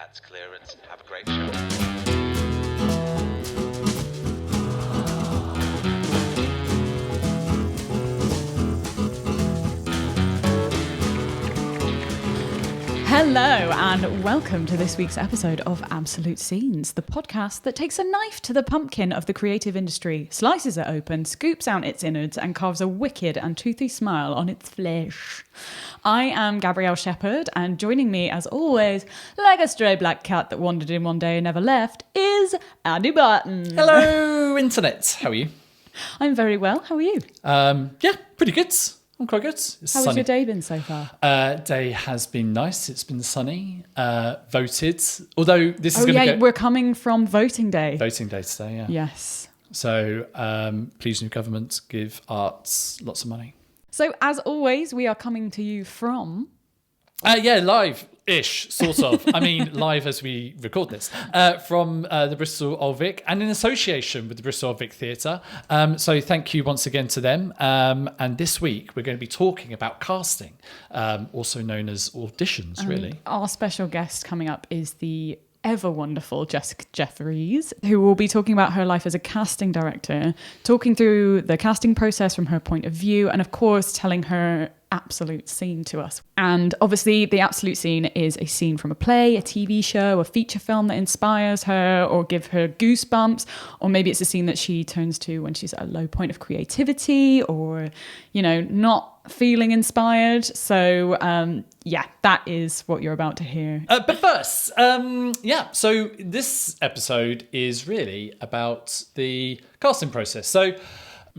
That's clearance. Have a great show. Hello and welcome to this week's episode of Absolute Scenes, the podcast that takes a knife to the pumpkin of the creative industry, slices it open, scoops out its innards and carves a wicked and toothy smile on its flesh. I am Gabrielle Shepherd, and joining me as always, like a stray black cat that wandered in one day and never left, is Andy Barton. Hello, Internet. How are you? I'm very well. How are you? Yeah, pretty good. I'm quite good. It's How has sunny. your day been so far? Day has been nice. It's been sunny. Voted. Although this is going to go... we're coming from voting day. Voting day today, yeah. Yes. So please, new government, give arts lots of money. So as always, we are coming to you from... Live-ish, sort of. I mean, live as we record this. From the Bristol Old Vic and in association with the Bristol Old Vic Theatre. So thank you once again to them. And this week, we're going to be talking about casting, also known as auditions, really. Our special guest coming up is the ever wonderful Jessica Jefferies, who will be talking about her life as a casting director, talking through the casting process from her point of view, and of course, telling her absolute scene to us. And obviously the absolute scene is a scene from a play, a TV show, a feature film that inspires her or give her goosebumps, or maybe it's a scene that she turns to when she's at a low point of creativity or, you know, not feeling inspired. So that is what you're about to hear. But first, so this episode is really about the casting process. So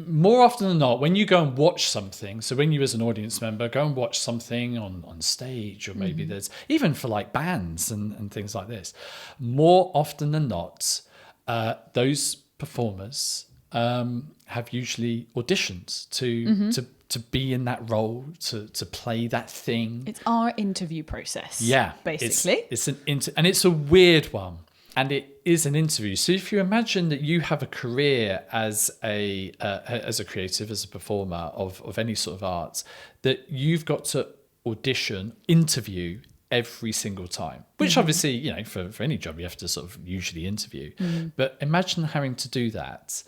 more often than not, when you go and watch something, so when you as an audience member go and watch something on stage, or maybe there's even for like bands and things like this, more often than not, those performers have usually auditions to be in that role, to play that thing. It's our interview process. Yeah, basically. It's and it's a weird one. And it is an interview. So if you imagine that you have a career as a creative, as a performer of any sort of art, that you've got to audition, interview every single time, which obviously, you know, for any job, you have to sort of usually interview. But imagine having to do that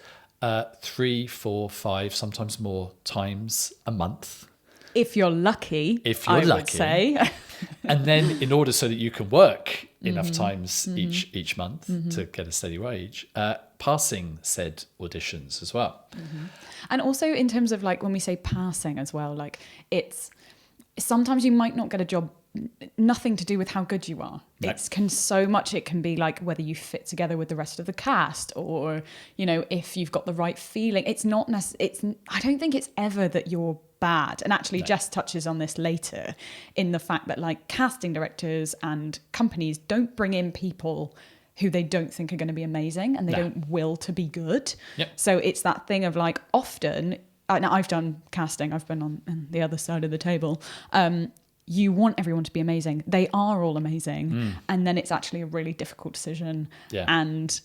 3, 4, 5, sometimes more times a month. If you're lucky, I would say. And then in order so that you can work enough times each month to get a steady wage, passing said auditions as well. And also in terms of like when we say passing as well, like it's sometimes you might not get a job, nothing to do with how good you are. No. It can be like whether you fit together with the rest of the cast, or, you know, if you've got the right feeling. It's not I don't think it's ever that you're bad. And actually Jess touches on this later in the fact that like casting directors and companies don't bring in people who they don't think are going to be amazing, and they don't will to be good. Yep. So it's that thing of like often, now I've done casting, I've been on the other side of the table. You want everyone to be amazing. They are all amazing. And then it's actually a really difficult decision. Yeah. And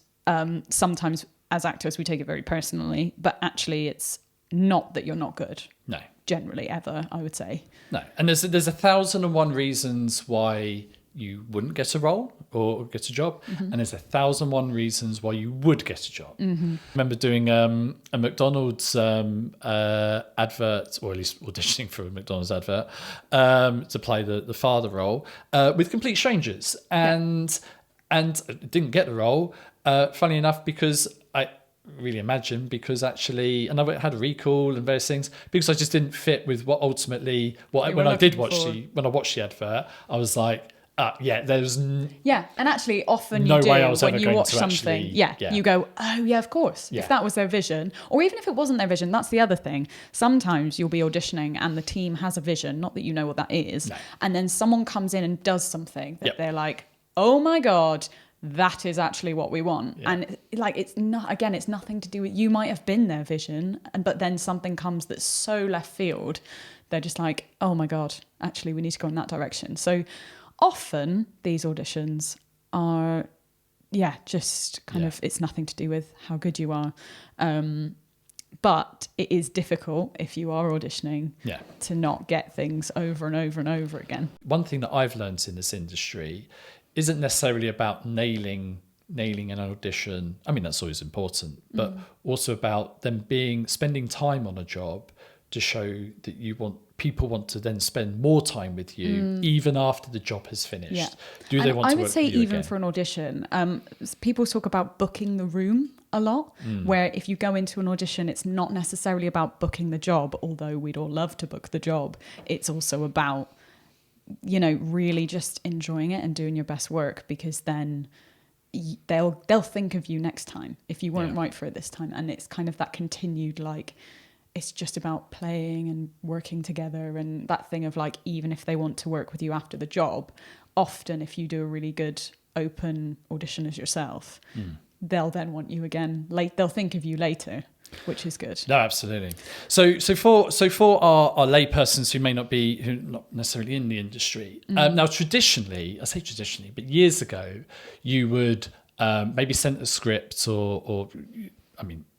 sometimes as actors, we take it very personally, but actually it's not that you're not good. No. Generally ever, I would say. No. And there's 1,001 reasons why you wouldn't get a role or get a job. And there's 1,001 reasons why you would get a job. I remember doing a McDonald's advert, or at least auditioning for a McDonald's advert, to play the father role with complete strangers. And didn't get the role, funny enough, because I really imagine because actually, and I had a recall and various things, because I just didn't fit with what ultimately, when I watched the advert, I was like, there's and actually often no you do way I was when ever you going watch to something, actually, you go, oh yeah, of course. Yeah. If that was their vision, or even if it wasn't their vision, that's the other thing. Sometimes you'll be auditioning and the team has a vision, not that you know what that is, and then someone comes in and does something that they're like, oh my God, that is actually what we want. And like, it's nothing to do with, you might have been their vision, but then something comes that's so left field, they're just like, oh my God, actually we need to go in that direction. So often these auditions are just kind of, it's nothing to do with how good you are, but it is difficult if you are auditioning to not get things over and over and over again. One thing that I've learned in this industry isn't necessarily about nailing an audition. I mean, that's always important, but also about them spending time on a job to show that people want to then spend more time with you even after the job has finished. Yeah. Do they want to work with you I would say even again? for an audition, people talk about booking the room a lot, where if you go into an audition, it's not necessarily about booking the job, although we'd all love to book the job. It's also about, really just enjoying it and doing your best work, because then they'll think of you next time if you weren't right for it this time. And it's kind of that continued, it's just about playing and working together, and that thing of even if they want to work with you after the job, often if you do a really good open audition as yourself, they'll then want you again. They'll think of you later, which is good. No, absolutely. So for our laypersons who not necessarily in the industry, now traditionally, I say traditionally, but years ago, you would maybe send a script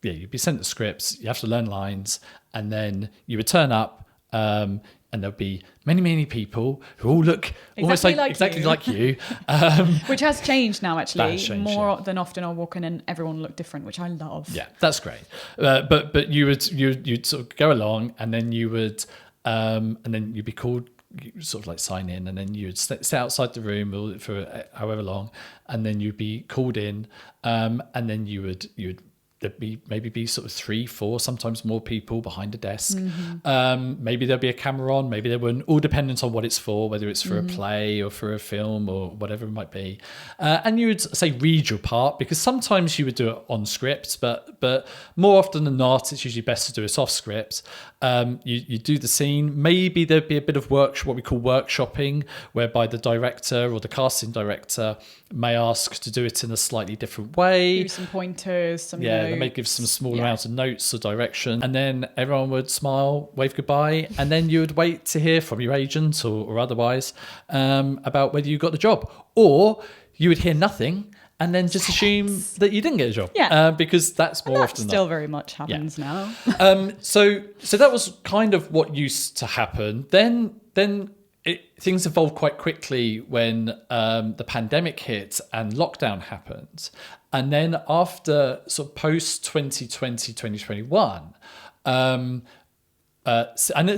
you'd be sent the scripts, you have to learn lines, and then you would turn up, and there'll be many, many people who all look almost exactly like you. Which has changed now, actually. That has changed, More than often I'll walk in and everyone look different, which I love. Yeah, that's great. But you'd sort of go along, and then you would, and then you'd be called, sort of sign in, and then you'd sit outside the room for however long, and then you'd be called in, and then there'd be sort of 3, 4, sometimes more people behind a desk. Maybe there'll be a camera on, maybe there wouldn't, all dependent on what it's for, whether it's for a play or for a film or whatever it might be. And you would say read your part, because sometimes you would do it on script, but more often than not, it's usually best to do it off script. You do the scene. Maybe there'd be a bit of what we call workshopping, whereby the director or the casting director may ask to do it in a slightly different way. Give some pointers, they may give some small amounts of notes or direction, and then everyone would smile, wave goodbye, and then you would wait to hear from your agent or otherwise about whether you got the job, or you would hear nothing and then just assume that you didn't get a job, because that's more often still very much happens now. So that was kind of what used to happen. Then things evolved quite quickly when the pandemic hit and lockdown happened. And then after sort of post 2020, 2021, and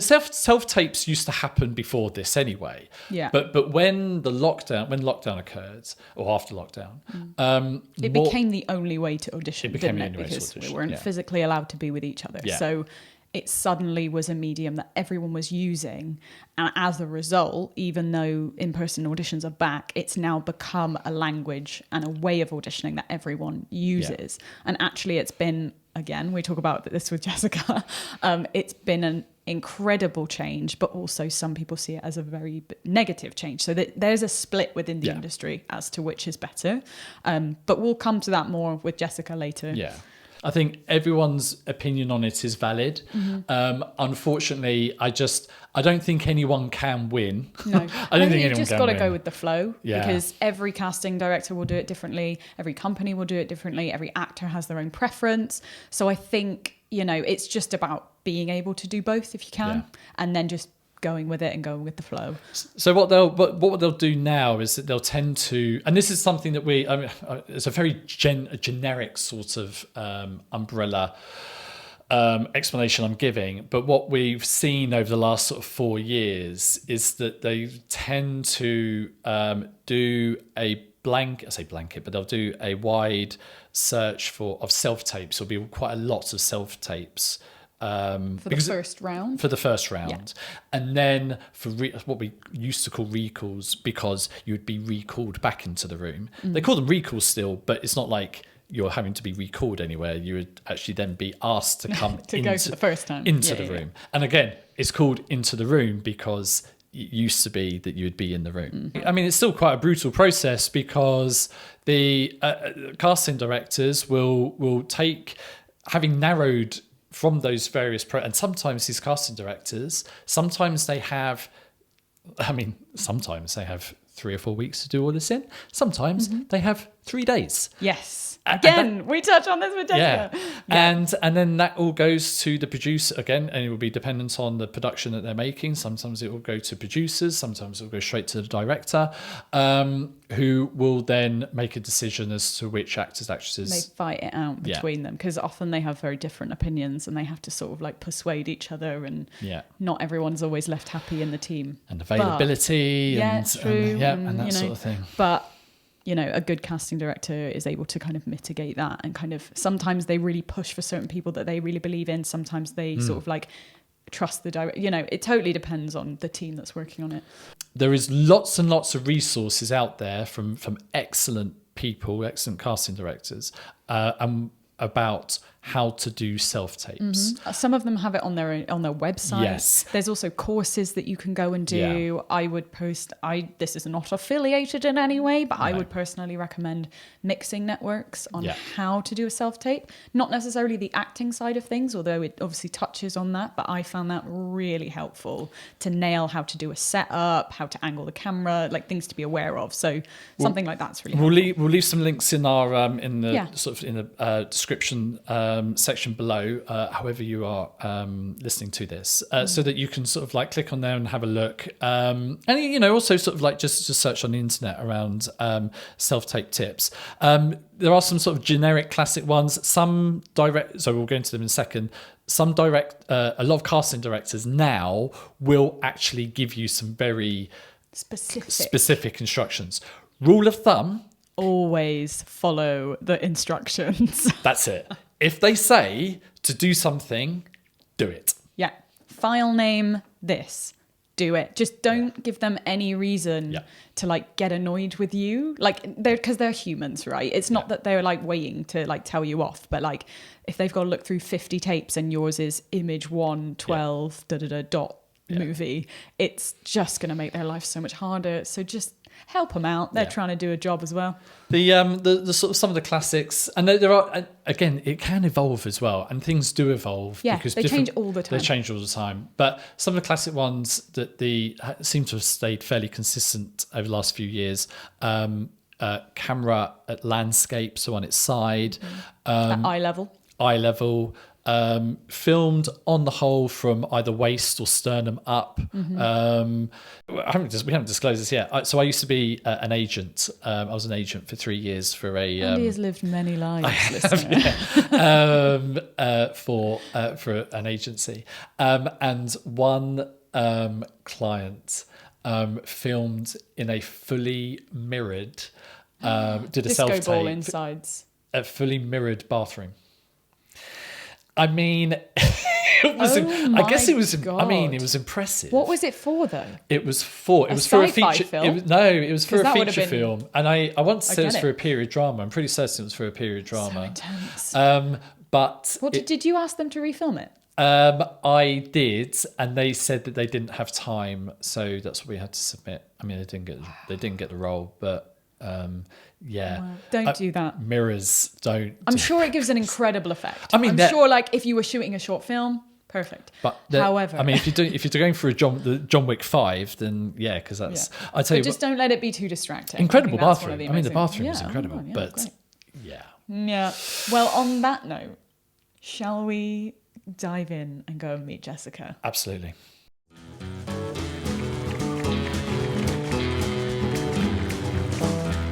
self tapes used to happen before this anyway. Yeah. But when lockdown occurred, or after lockdown, it became the only way to audition. Because we weren't physically allowed to be with each other. Yeah. So it suddenly was a medium that everyone was using. And as a result, even though in-person auditions are back, it's now become a language and a way of auditioning that everyone uses. Yeah. And actually it's been, again, we talk about this with Jessica, it's been an incredible change, but also some people see it as a very negative change. So there's a split within the industry as to which is better. But we'll come to that more with Jessica later. Yeah. I think everyone's opinion on it is valid. Unfortunately, I don't think anyone can win. No, I don't think anyone can win. You've just got to go with the flow, because every casting director will do it differently. Every company will do it differently. Every actor has their own preference. So I think, it's just about being able to do both if you can, and then just going with it and going with the flow. So what they'll do now is that they'll tend to, and this is something that it's a very generic sort of umbrella explanation I'm giving, but what we've seen over the last sort of 4 years is that they tend to do a blanket, but they'll do a wide search of self-tapes. There'll be quite a lot of self-tapes for the first round, and then for what we used to call recalls, because you would be recalled back into the room. They call them recalls still, but it's not like you're having to be recalled anywhere. You would actually then be asked to come go for the first time into the room. And again, it's called into the room because it used to be that you would be in the room. I mean, it's still quite a brutal process, because the casting directors will take, having narrowed from those various and sometimes these casting directors, sometimes they have 3 or 4 weeks to do all this in. Sometimes they have 3 days. Yes. And Again, we touch on this with Jessica. Yeah. And then that all goes to the producer again, and it will be dependent on the production that they're making. Sometimes it will go to producers, sometimes it will go straight to the director, who will then make a decision as to which actors, actresses. They fight it out between them, because often they have very different opinions and they have to sort of like persuade each other, and not everyone's always left happy in the team. And availability it's true. And that sort of thing. But a good casting director is able to kind of mitigate that, and kind of sometimes they really push for certain people that they really believe in. Sometimes they sort of like trust the director. It totally depends on the team that's working on it. There is lots and lots of resources out there from excellent people, excellent casting directors, about how to do self-tapes. Some of them have it on their website. Yes. There's also courses that you can go and do. Yeah. I would this is not affiliated in any way, but I would personally recommend Mixing Networks on how to do a self-tape. Not necessarily the acting side of things, although it obviously touches on that, but I found that really helpful to nail how to do a setup, how to angle the camera, like things to be aware of. So something like that's really helpful. We'll leave some links in our in the description section below, however you are listening to this, so that you can sort of like click on there and have a look, and also sort of like just search on the internet around self-tape tips. There are some sort of generic classic ones, some direct, so we'll go into them in a second. Some a lot of casting directors now will actually give you some very specific instructions. Rule of thumb: always follow the instructions. That's it. If they say to do something, do it. Yeah. File name this. Do it. Just don't give them any reason to like get annoyed with you. Like because they're humans, right? It's not that they're like waiting to like tell you off, but like if they've got to look through 50 tapes and yours is image 112 movie, it's just going to make their life so much harder. So just help them out. They're trying to do a job as well. The sort of some of the classics, and there are, again, it can evolve as well, and things do evolve because they change all the time. They change all the time. But some of the classic ones that seem to have stayed fairly consistent over the last few years. Camera at landscape, so on its side, at eye level. Filmed on the whole from either waist or sternum up. We haven't disclosed this yet. So I used to be an agent. I was an agent for 3 years for a. Andy has lived many lives. For an agency, and one client filmed in a fully mirrored. Did a disco self-tape. ball insides. A fully mirrored bathroom. I mean, it was. I guess it was. God. I mean, it was impressive. What was it for, though? It was for a feature film? It was for a feature film, and I want to say it was it. for a period drama. I'm pretty certain it was for a period drama. So intense. But did you ask them to refilm it? I did, and they said that they didn't have time, so that's what we had to submit. I mean, they didn't get the role, but. Wow. Don't do that. Mirrors don't. I'm sure it gives an incredible effect. I mean, I'm sure, like if you were shooting a short film, perfect. But however, I mean, if you're going for the John Wick 5, then because that's. I tell you, just don't let it be too distracting. Incredible bathroom. The bathroom was incredible, but great. yeah. Yeah. Well, on that note, shall we dive in and go and meet Jessica? Absolutely.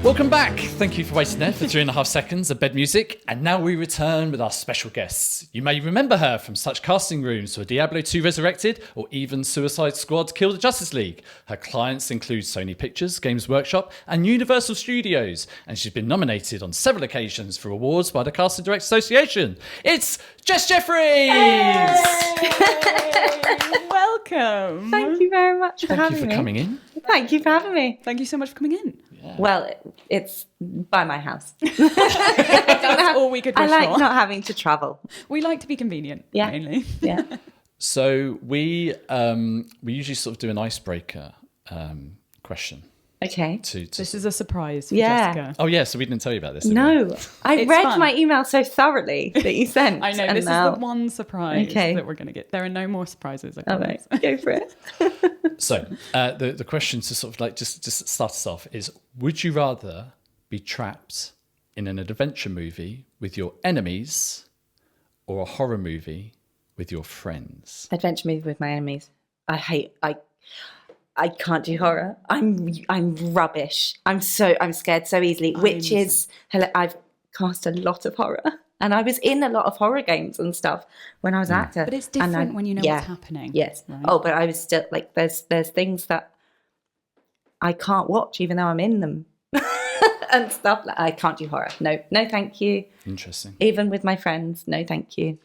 Welcome back. Thank you for waiting there for 3.5 seconds of bed music. And now we return with our special guests. You may remember her from such casting rooms for Diablo 2 Resurrected or even Suicide Squad Kill the Justice League. Her clients include Sony Pictures, Games Workshop and Universal Studios. And she's been nominated on several occasions for awards by the Casting Directors Association. It's Jefferies! Hey! Welcome. Thank you very much for having me. Thank you for coming in. Thank you for having me. Thank you so much for coming in. Yeah. Well, it's by my house. That's all we could wish I like for. not having to travel. We like to be convenient, Yeah. mainly. Yeah. So we usually sort of do an icebreaker question. Okay. This is a surprise for Yeah. Jessica. Oh yeah, so we didn't tell you about this. Did we? No, I It's read fun. my email so thoroughly that you sent. I know, and this now... is the one surprise Okay. that we're going to get. There are no more surprises, I All promise. right, go for it. So the question to sort of like just start us off is: would you rather be trapped in an adventure movie with your enemies or a horror movie with your friends? Adventure movie with my enemies. I can't do horror. I'm rubbish. I'm scared so easily, which is I've cast a lot of horror. And I was in a lot of horror games and stuff when I was an actor. But it's different when you know what's happening. Yes. Right? Oh, but I was still like, there's things that I can't watch even though I'm in them. And stuff like I can't do horror. No, thank you. Interesting. Even with my friends, no, thank you.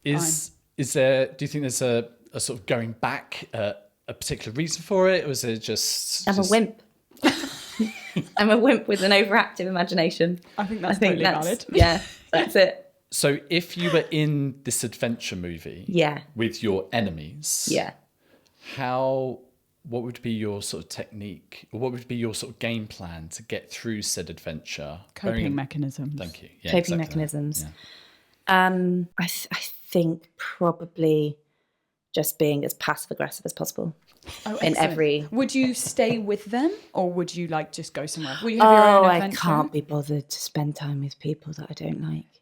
Is there? Do you think there's a sort of going back a particular reason for it, or is it just? I'm a wimp. I'm a wimp with an overactive imagination. I think that's totally valid. Yeah, that's it. So if you were in this adventure movie, with your enemies, what would be your sort of technique, or what would be your sort of game plan to get through said adventure? Coping mechanisms. Thank you. Yeah, Coping mechanisms. Yeah. I think probably just being as passive aggressive as possible. Oh, in every. Would you stay with them, or would you like just go somewhere? Will you have your own adventure? I can't be bothered to spend time with people that I don't like.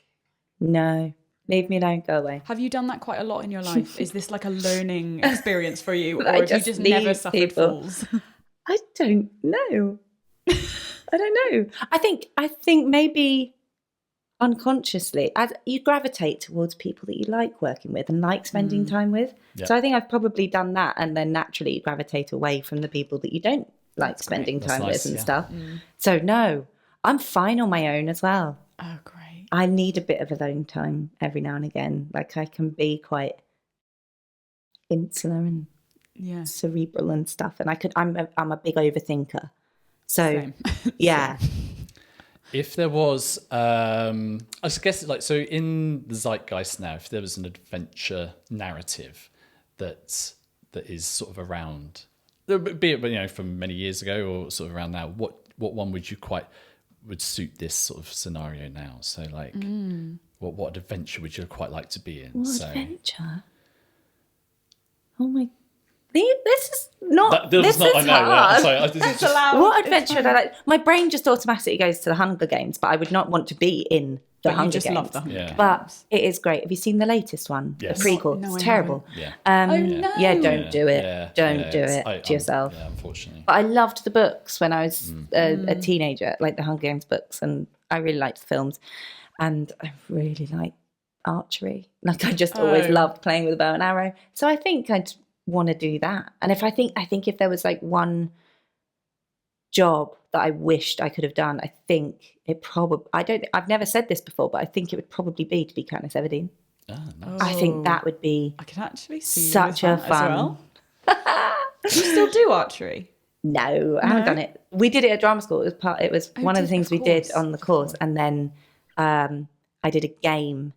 No, leave me alone. Go away. Have you done that quite a lot in your life? Is this like a learning experience for you, or I have you just never suffered people. fools? I don't know. I don't know. I think maybe unconsciously, as you gravitate towards people that you like working with and like spending time with. Yeah. So I think I've probably done that, and then naturally you gravitate away from the people that you don't like spending time with and stuff. So no, I'm fine on my own as well. Oh, great. I need a bit of alone time every now and again. Like I can be quite insular and cerebral and stuff, and I'm a big overthinker. So yeah. If there was, I guess, like, so in the zeitgeist now, if there was an adventure narrative that is sort of around, be it from many years ago or sort of around now, what one would suit this sort of scenario now? So like, what adventure would you quite like to be in? What adventure? Oh my. This is not. This is hard. What adventure would I like? My brain just automatically goes to the Hunger Games, but I would not want to be in the Hunger Games. Love the Hunger Games. But it is great. Have you seen the latest one? Yes. The prequel. No, it's terrible. Yeah. No. Yeah, don't do it. Don't do it to yourself. Yeah, unfortunately. But I loved the books when I was a teenager, like the Hunger Games books, and I really liked the films. And I really like archery. Like I just always loved playing with a bow and arrow. So I think I'd want to do that. And I think if there was like one job that I wished I could have done, I think it probably, I've never said this before, but I think it would probably be to be Katniss Everdeen. Oh, nice. I think that would be I can actually see such a fun. Well. Do you still do archery? No, I haven't done it. We did it at drama school. It was one of the things we did on the course. And then I did a game,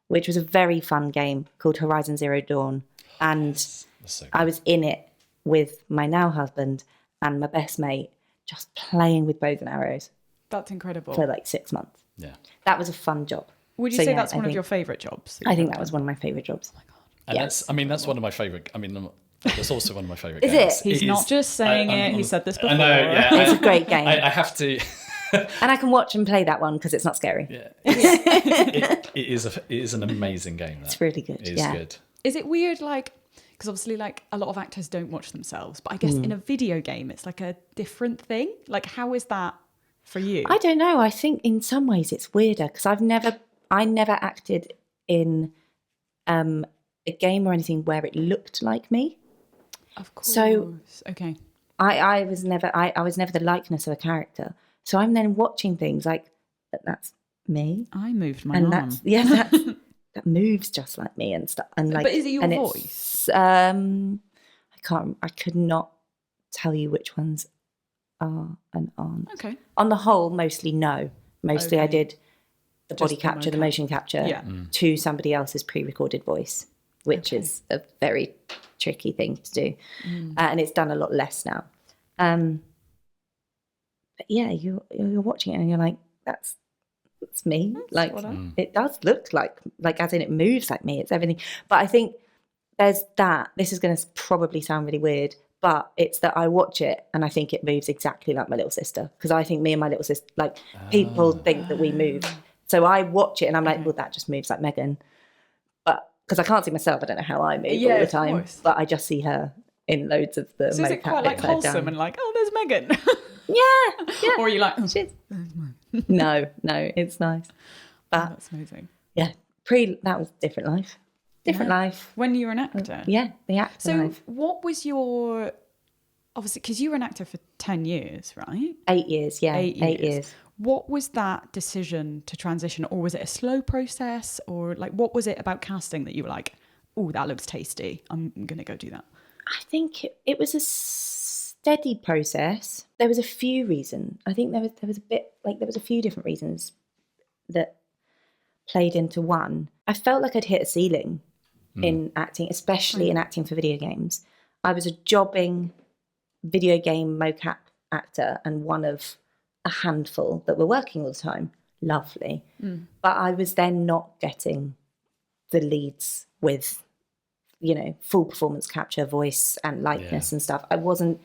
which was a very fun game called Horizon Zero Dawn. And so I was in it with my now husband and my best mate, just playing with bows and arrows. That's incredible. For like 6 months. Yeah. That was a fun job. Would you say that's one of your favourite jobs? I think that was one of my favourite jobs. Oh my God. And that's one of my favourite. I mean, that's also one of my favourite Is games. it? He's not just saying it. He said this before. I know, yeah. It's a great game. I have to. And I can watch and play that one because it's not scary. Yeah. It is an amazing game. It's really good. It is good. Is it weird, like, because obviously, like, a lot of actors don't watch themselves, but I guess in a video game, it's like a different thing. Like, how is that for you? I don't know. I think in some ways it's weirder because I never acted in a game or anything where it looked like me. Of course. So okay. I was never the likeness of a character. So I'm then watching things like that's me. I moved my arm. That moves just like me and stuff. And like, but is it your voice? I could not tell you which ones are and aren't. Okay. On the whole, mostly no. Mostly I did the body capture, the motion capture to somebody else's pre-recorded voice, which is a very tricky thing to do. And it's done a lot less now. But yeah, you're watching it and you're like, that's me. That's like it does look like as in it moves like me. It's everything. But I think there's that. This is going to probably sound really weird, But it's that I watch it and I think it moves exactly like my little sister, because I think me and my little sister, like people think that we move. So I watch it and I'm like, well, that just moves like Megan. But because I can't see myself, I don't know how I move all the time. Course. But I just see her in loads of the So is it quite like wholesome and like, oh, there's Megan? yeah. Or are you like, oh, She's... no, it's nice. But that's amazing. yeah, that was different life. Different life. When you were an actor? Yeah, the actor So life. what was your, obviously, because you were an actor for 10 years, right? 8 years, yeah. 8 years. What was that decision to transition? Or was it a slow process? Or like, what was it about casting that you were like, oh, that looks tasty, I'm going to go do that? I think it was a steady process. There was a few reasons. I think there was a few different reasons that played into one. I felt like I'd hit a ceiling in acting, especially in acting for video games. I was a jobbing video game mocap actor and one of a handful that were working all the time. Lovely. But I was then not getting the leads with, full performance capture, voice and likeness and stuff. I wasn't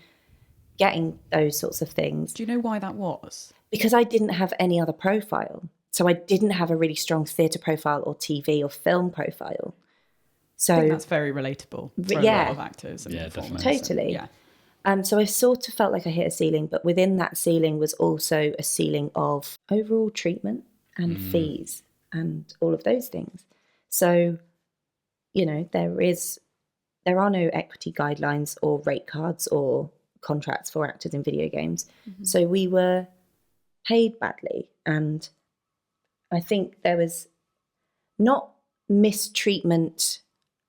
getting those sorts of things. Do you know why that was? Because I didn't have any other profile. So I didn't have a really strong theatre profile or TV or film profile. So I think that's very relatable for a lot of actors. And definitely. Totally. Yeah. So I sort of felt like I hit a ceiling, but within that ceiling was also a ceiling of overall treatment and fees and all of those things. So, there are no equity guidelines or rate cards or contracts for actors in video games. So we were paid badly. And I think there was not mistreatment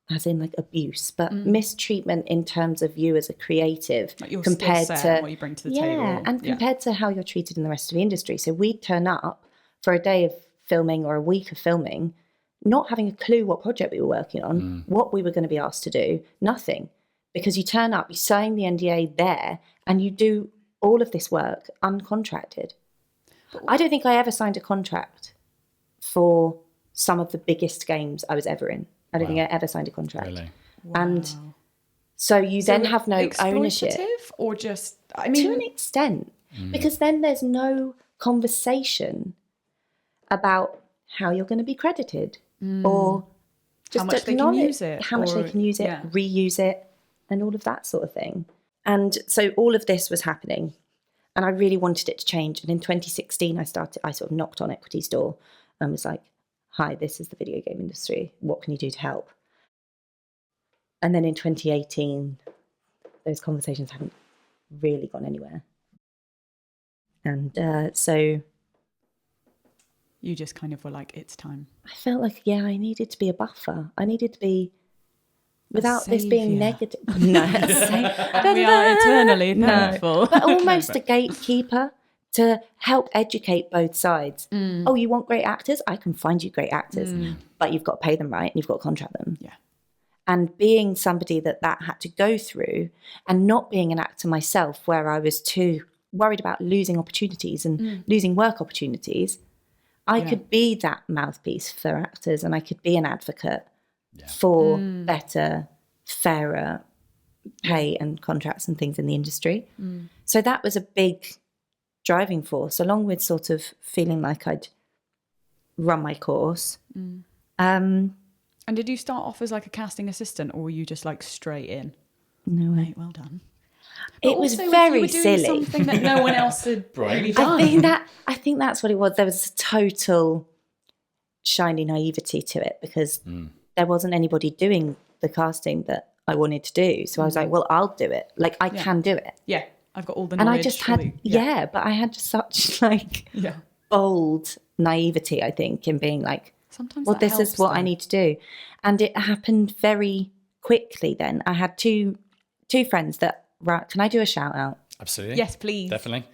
as in like abuse, but mistreatment in terms of you as a creative, like your compared skill set to and what you bring to the table. and compared to how you're treated in the rest of the industry. So we'd turn up for a day of filming or a week of filming, not having a clue what project we were working on, what we were going to be asked to do, nothing. Because you turn up, you sign the NDA there, and you do all of this work uncontracted. I don't think I ever signed a contract for some of the biggest games I was ever in. I don't think I ever signed a contract. Really? And so you then have no ownership. Exploitative or just, I To mean, an extent. Because then there's no conversation about how you're going to be credited or just how much they can use it. How much they can use it, reuse it, and all of that sort of thing. And so all of this was happening. And I really wanted it to change. And in 2016, I sort of knocked on Equity's door and was like, hi, this is the video game industry. What can you do to help? And then in 2018, those conversations haven't really gone anywhere. And so you just kind of were like, it's time. I felt like, I needed to be a buffer. I needed to be, without this being negative. No, We are eternally thankful. But almost a gatekeeper to help educate both sides. Oh, you want great actors? I can find you great actors, but you've got to pay them right and you've got to contract them. Yeah. And being somebody that had to go through, and not being an actor myself where I was too worried about losing opportunities and losing work opportunities, I could be that mouthpiece for actors, and I could be an advocate for better, fairer pay and contracts and things in the industry. So that was a big driving force, along with sort of feeling like I'd run my course. And did you start off as like a casting assistant, or were you just like straight in? No way. Well done. It was very silly. Something that no one else had really done. I think that's what it was. There was a total shiny naivety to it, because there wasn't anybody doing the casting that I wanted to do. So I was like, well, I'll do it. Like, I can do it. Yeah, I've got all the knowledge. And I just had, but I had such like bold naivety, I think, in being like, sometimes well, this is what I need to do. And it happened very quickly then. I had two friends that, can I do a shout out? Absolutely. Yes, please. Definitely.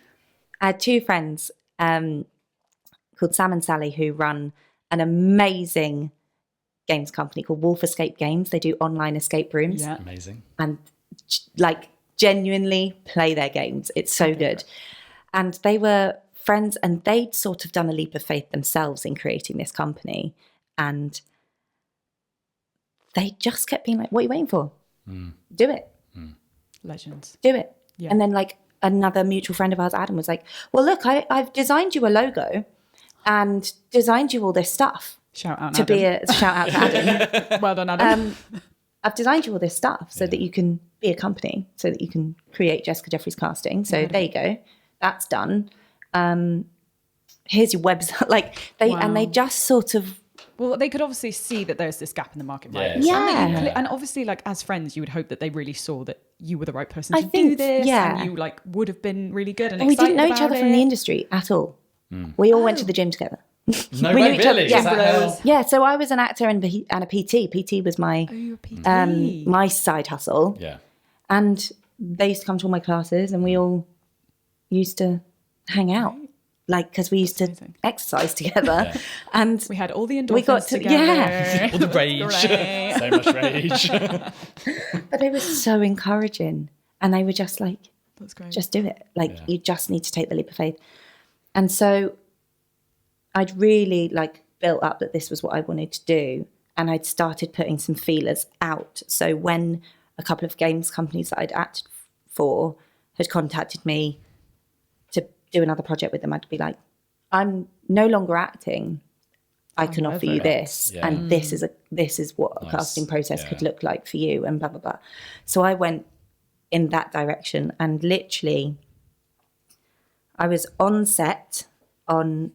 I had two friends called Sam and Sally, who run an amazing games company called Wolf Escape Games. They do online escape rooms. Yeah. Amazing. And like genuinely play their games. It's so good. And they were friends, and they'd sort of done a leap of faith themselves in creating this company. And they just kept being like, what are you waiting for? Do it. Legends. Do it. Yeah. And then like another mutual friend of ours, Adam, was like, well, look, I've designed you a logo and designed you all this stuff. Shout out to Adam. be a shout out to Adam. Well done, Adam. I've designed you all this stuff so that you can be a company, so that you can create Jessica Jefferies casting. So there you go. That's done. Here's your website. Like and they just sort of. Well, they could obviously see that there's this gap in the market, right? Yeah. And obviously, like as friends, you would hope that they really saw that you were the right person to think, do this, yeah. and you like would have been really good and we excited didn't know each about other it. from the industry at all. We all went to the gym together. No We way, knew each other, really? yeah. Is that how- Yeah, so I was an actor and a PT. PT was my You were PT. my side hustle. Yeah. And they used to come to all my classes, and we all used to hang out, like because we used to amazing. exercise together, and We had all the endorphins we got to together. All the rage. Great. So much rage. but they were so encouraging, and they were just like, That's great. just do it. Like you just need to take the leap of faith. And so I'd really like built up that this was what I wanted to do, and I'd started putting some feelers out. So when a couple of games companies that I'd acted for had contacted me to do another project with them, I'd be like, I'm no longer acting. I can offer you this, Yeah. and this is what a Nice. casting process Yeah. could look like for you, and blah blah blah. So I went in that direction, and literally, I was on set on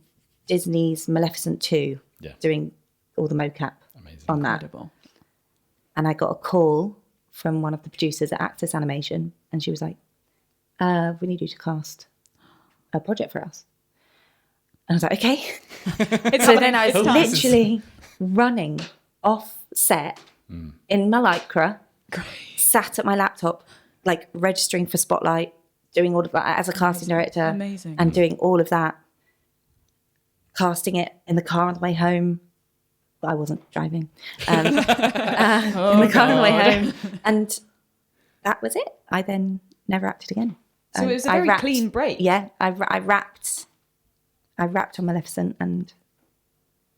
Disney's Maleficent 2, doing all the mocap Amazing. on that, Incredible. and I got a call from one of the producers at Access Animation, and she was like, "We need you to cast a project for us." And I was like, "Okay." So then I was literally running off set in my lycra, sat at my laptop, like registering for Spotlight, doing all of that as a casting director, Amazing. and doing all of that, casting it in the car on the way home. I wasn't driving. In the car on the way home, and that was it. I then never acted again. So it was a very clean break. Yeah, I rapped on Maleficent, and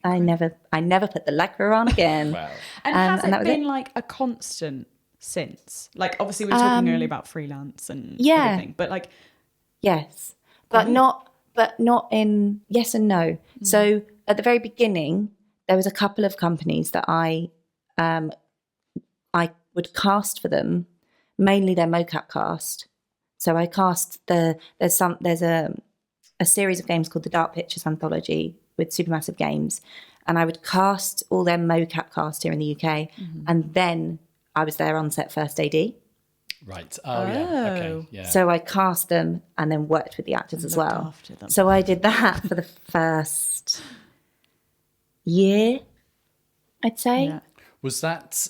I never put the lycra on again. Wow. And has and it that was been it. like a constant since? Like obviously we were talking earlier about freelance and yeah. everything, but like Yes, but not in yes and no. So at the very beginning, there was a couple of companies that I would cast for them, mainly their mocap cast. So I cast there's a series of games called the Dark Pictures Anthology with Supermassive Games, and I would cast all their mocap cast here in the UK, and then I was there on set first AD. Right. Oh, yeah. Okay. Yeah. So I cast them and then worked with the actors as looked well. after them. So I did that for the first year, I'd say. Yeah. Was that,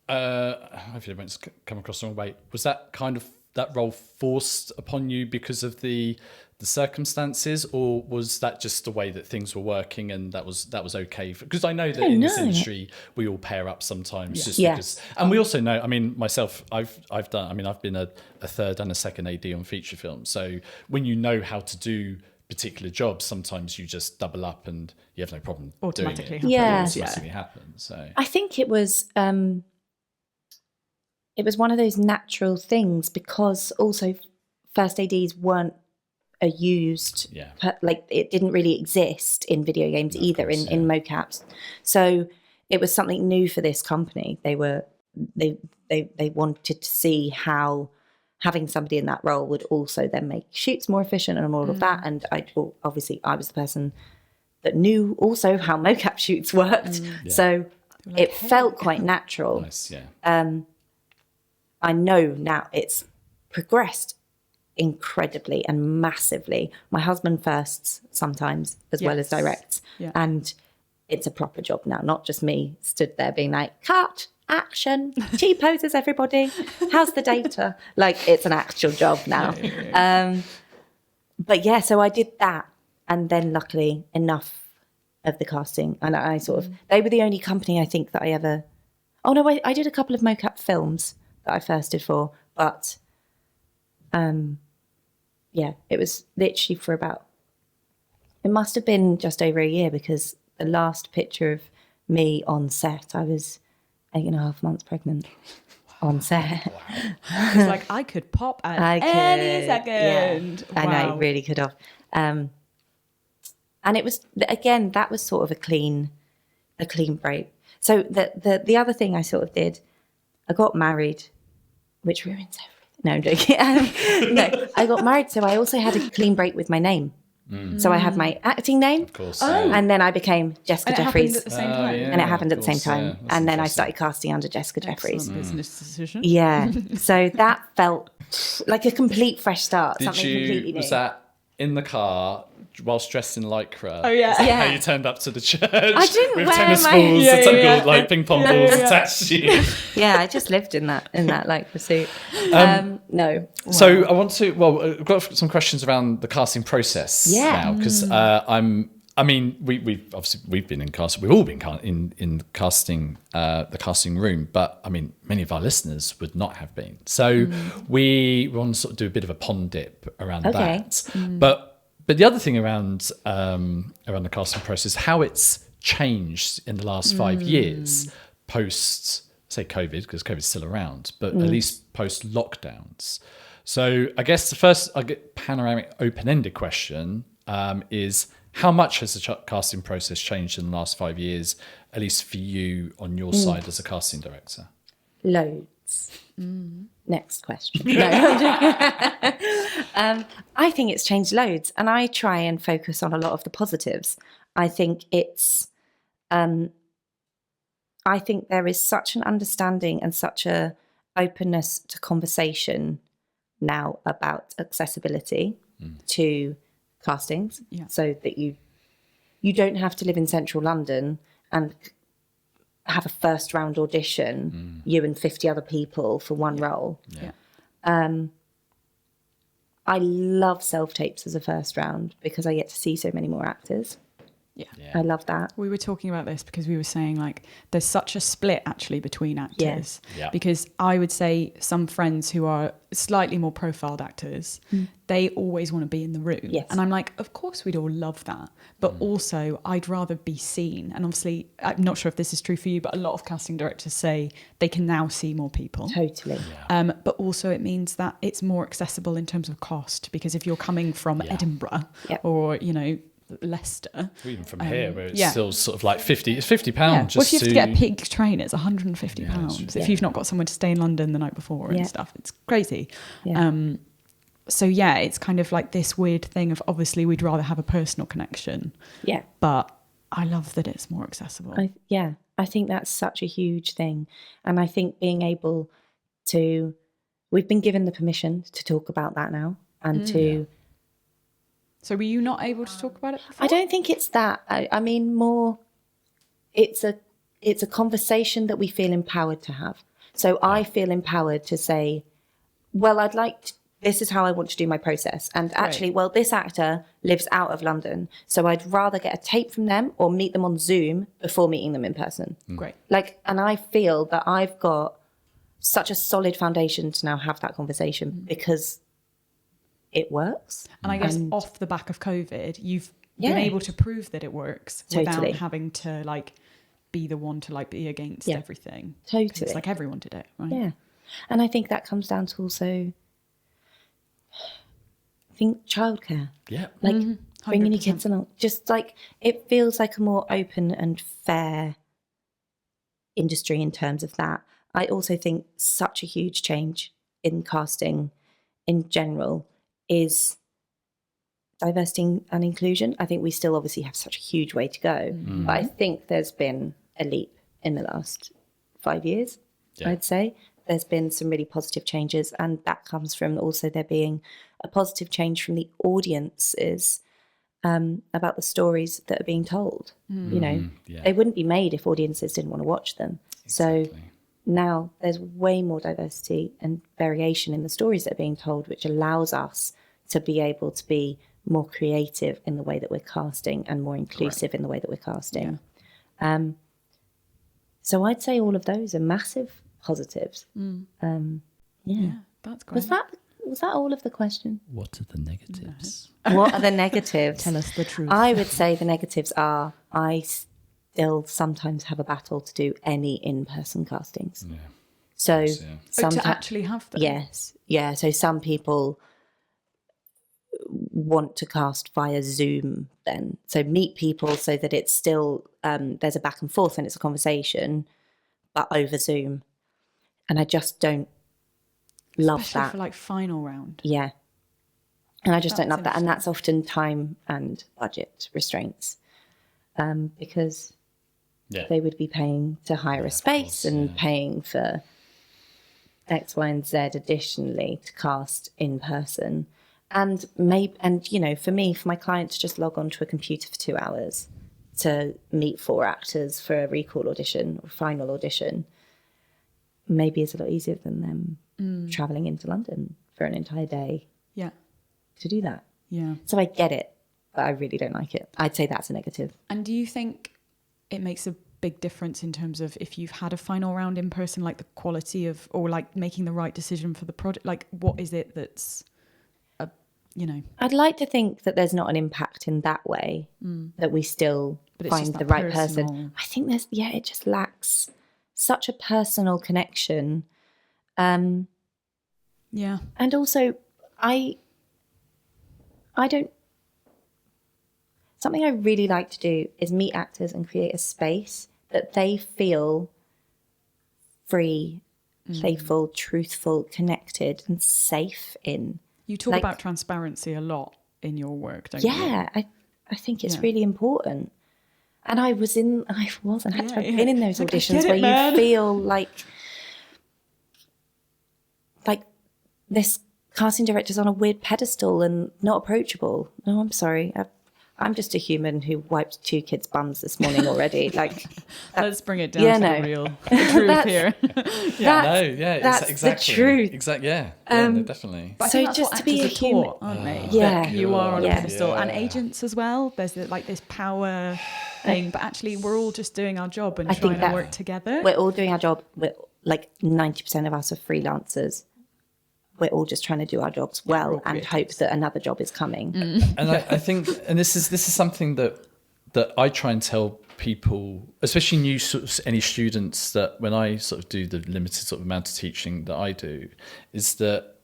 hopefully I won't come across the wrong way, was that kind of, that role forced upon you because of the circumstances, or was that just the way that things were working and that was okay? Because I know that in this industry we all pair up sometimes just because, and we also know, I mean, myself, I've been a third and a second AD on feature films. So when you know how to do particular jobs, sometimes you just double up and you have no problem Automatically doing it. happens. Yeah. It automatically happens. So I think it was one of those natural things, because also first ADs weren't used, like it didn't really exist in video games either, in mocaps. So it was something new for this company. They wanted to see how having somebody in that role would also then make shoots more efficient and all of that. And I was the person that knew also how mocap shoots worked. So it felt quite natural. nice, yeah. I know now it's progressed incredibly and massively. My husband firsts sometimes as well as directs. Yeah. And it's a proper job now, not just me stood there being like, cut, action, T-poses everybody. How's the data? Like, it's an actual job now. But yeah, so I did that. And then luckily enough of the casting. And I sort of, they were the only company I think that I ever, I did a couple of mocap films that I first did for, but it was literally for about, it must have been just over a year, because the last picture of me on set, I was 8.5 months pregnant. on set. It's like I could pop at any second. Yeah. I know, really could have. And it was, again, that was sort of a clean break. So the other thing I sort of did, I got married, which ruins everything. No, I'm joking. No, I got married, so I also had a clean break with my name. So I had my acting name, Of course. and then I became Jessica And it Jefferies. happened at the same time. And it happened at the same time. Yeah, And then I started casting under Jessica Jefferies. Excellent business decision. Yeah. So that felt like a complete fresh start. Something completely new. Was that in the car whilst dressed in lycra? Oh, yeah. Is that Yeah. how you turned up to the church? I didn't with wear tennis my- balls, Yeah, and some yeah. like ping pong balls attached to you. Yeah, I just lived in that like pursuit. No. So I want to. Well, I've got some questions around the casting process now because I mean, we've been in casting. We've all been in casting, the casting room. But I mean, many of our listeners would not have been. So we want to sort of do a bit of a pond dip around that. But the other thing around the casting process, how it's changed in the last 5 years post, say, COVID, because COVID's still around, but at least post lockdowns. So I guess the first panoramic open-ended question is, how much has the casting process changed in the last 5 years, at least for you on your side as a casting director? Loads. Next question. No, I'm joking. I think it's changed loads, and I try and focus on a lot of the positives. I think it's, I think there is such an understanding and such a openness to conversation now about accessibility to castings, so that you don't have to live in central London and have a first round audition, you and 50 other people for one role. I love self-tapes as a first round because I get to see so many more actors. I love that. We were talking about this because we were saying like there's such a split actually between actors. Because I would say some friends who are slightly more profiled actors, they always want to be in the room. And I'm like, of course we'd all love that. But also I'd rather be seen. And obviously, I'm not sure if this is true for you, but a lot of casting directors say they can now see more people. Totally. But also it means that it's more accessible in terms of cost, because if you're coming from Edinburgh or, you know, Leicester, Or even from here, where it's still sort of like £50. It's £50 just well, if you have to get a to peak train, it's £150 if you've not got somewhere to stay in London the night before and stuff. It's crazy. So yeah, it's kind of like this weird thing of obviously we'd rather have a personal connection. But I love that it's more accessible. I think that's such a huge thing. And I think being able to, we've been given the permission to talk about that now and to... So were you not able to talk about it before? I don't think it's that. I mean, more, it's a conversation that we feel empowered to have. So I feel empowered to say, well, this is how I want to do my process. And actually, well, this actor lives out of London, so I'd rather get a tape from them or meet them on Zoom before meeting them in person. Great. And I feel that I've got such a solid foundation to now have that conversation because it works. And I guess off the back of COVID, you've been able to prove that it works without having to like be the one to like be against everything. Totally. It's like everyone did it, right? Yeah. And I think that comes down to also, I think, childcare. Like bringing your kids along. Just like, it feels like a more open and fair industry in terms of that. I also think such a huge change in casting in general is diversity and inclusion. I think we still obviously have such a huge way to go. But I think there's been a leap in the last 5 years, I'd say. There's been some really positive changes, and that comes from also there being a positive change from the audiences about the stories that are being told. You know, they wouldn't be made if audiences didn't want to watch them. So now there's way more diversity and variation in the stories that are being told, which allows us to be able to be more creative in the way that we're casting and more inclusive in the way that we're casting. So I'd say all of those are massive positives. That's great. Was that all of the question? What are the negatives? What are the negatives? Tell us the truth. I would say the negatives are I still sometimes have a battle to do any in-person castings. So Yeah. to sometimes, actually have them. yes, yeah. So some people want to cast via Zoom then. So meet people so that it's still, there's a back and forth and it's a conversation, but over Zoom. And I just don't love Especially that. for like final round. Yeah. And I just don't That's love that. And interesting. that's often time and budget restraints, because Yeah. they would be paying to hire a space and paying for X, Y, and Z additionally to cast in person. And for me, for my client to just log on to a computer for 2 hours to meet 4 actors for a recall audition or final audition, maybe is a lot easier than them traveling into London for an entire day Yeah. to do that. Yeah. So I get it, but I really don't like it. I'd say that's a negative. And do you think it makes a big difference in terms of if you've had a final round in person, like the quality of, or like making the right decision for the project? Like, what is it that's, I'd like to think that there's not an impact in that way, that we still But it's find just the that right personal- person. I think it just lacks such a personal connection. yeah. And also, I don't, something I really like to do is meet actors and create a space that they feel free, playful, truthful, connected, and safe in. You talk Like- about transparency a lot in your work, don't you? Yeah, I think it's Yeah. really important. And I've been in those Like, I auditions get it, where man. you feel like this casting director's on a weird pedestal and not approachable. No, I'm sorry. I'm just a human who wiped 2 kids' bums this morning already. Like, Let's bring it down Yeah, to no. the real truth That's- here. that's exactly. the truth. Exactly. Yeah. No, definitely. But I So think that's just what to be actors a are human- taught, aren't they? Yeah. That you are on Yeah. a pedestal, and Yeah. agents as well. There's like this power thing, but actually we're all just doing our job and I think trying to that work together. We're all doing our job. We're like 90% of us are freelancers. We're all just trying to do our jobs we're well all and hope that another job is coming. And I think, and this is something that I try and tell people, especially new sort of any students, that when I sort of do the limited sort of amount of teaching that I do, is that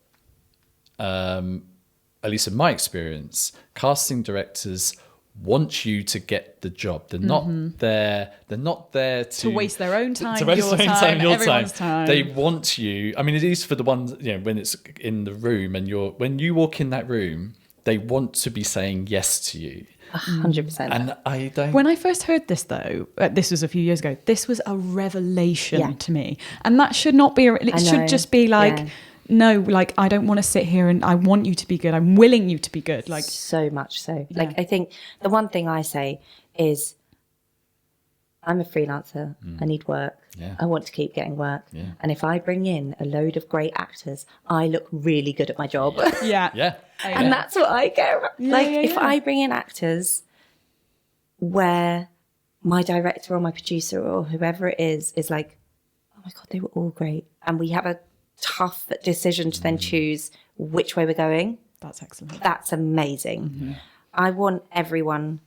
at least in my experience, casting directors want you to get the job. They're not there. They're not there to waste their own time, to waste your their own time, your everyone's time. They want you. I mean, it is for the ones, when it's in the room and when you walk in that room, they want to be saying yes to you. 100%. And I don't. When I first heard this, though, this was a few years ago, this was a revelation Yeah. to me. And that should not be, it know. should just be like, Yeah. no, like, I don't want to sit here and I want you to be good. I'm willing you to be good. Like, So much so. Yeah. Like, I think the one thing I say is, I'm a freelancer. I need work. Yeah. I want to keep getting work. Yeah. And if I bring in a load of great actors, I look really good at my job. yeah. Yeah. And that's what I care about. Like, yeah, if yeah. I bring in actors where my director or my producer or whoever it is like, oh my God, they were all great. And we have a tough decision to then choose which way we're going. That's excellent. That's amazing. I want everyone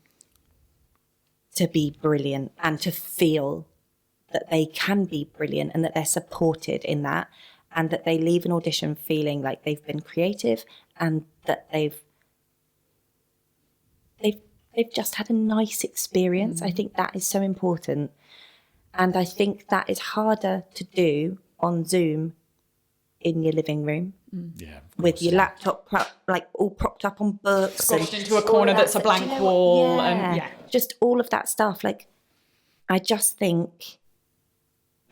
to be brilliant and to feel that they can be brilliant and that they're supported in that, and that they leave an audition feeling like they've been creative and that they've just had a nice experience. I think that is so important. And I think that is harder to do on Zoom in your living room Yeah. with your laptop all propped up on books, Squashed and into a all corner of that's that a blank stuff. Do you know wall what? and yeah. Just all of that stuff. Like, I just think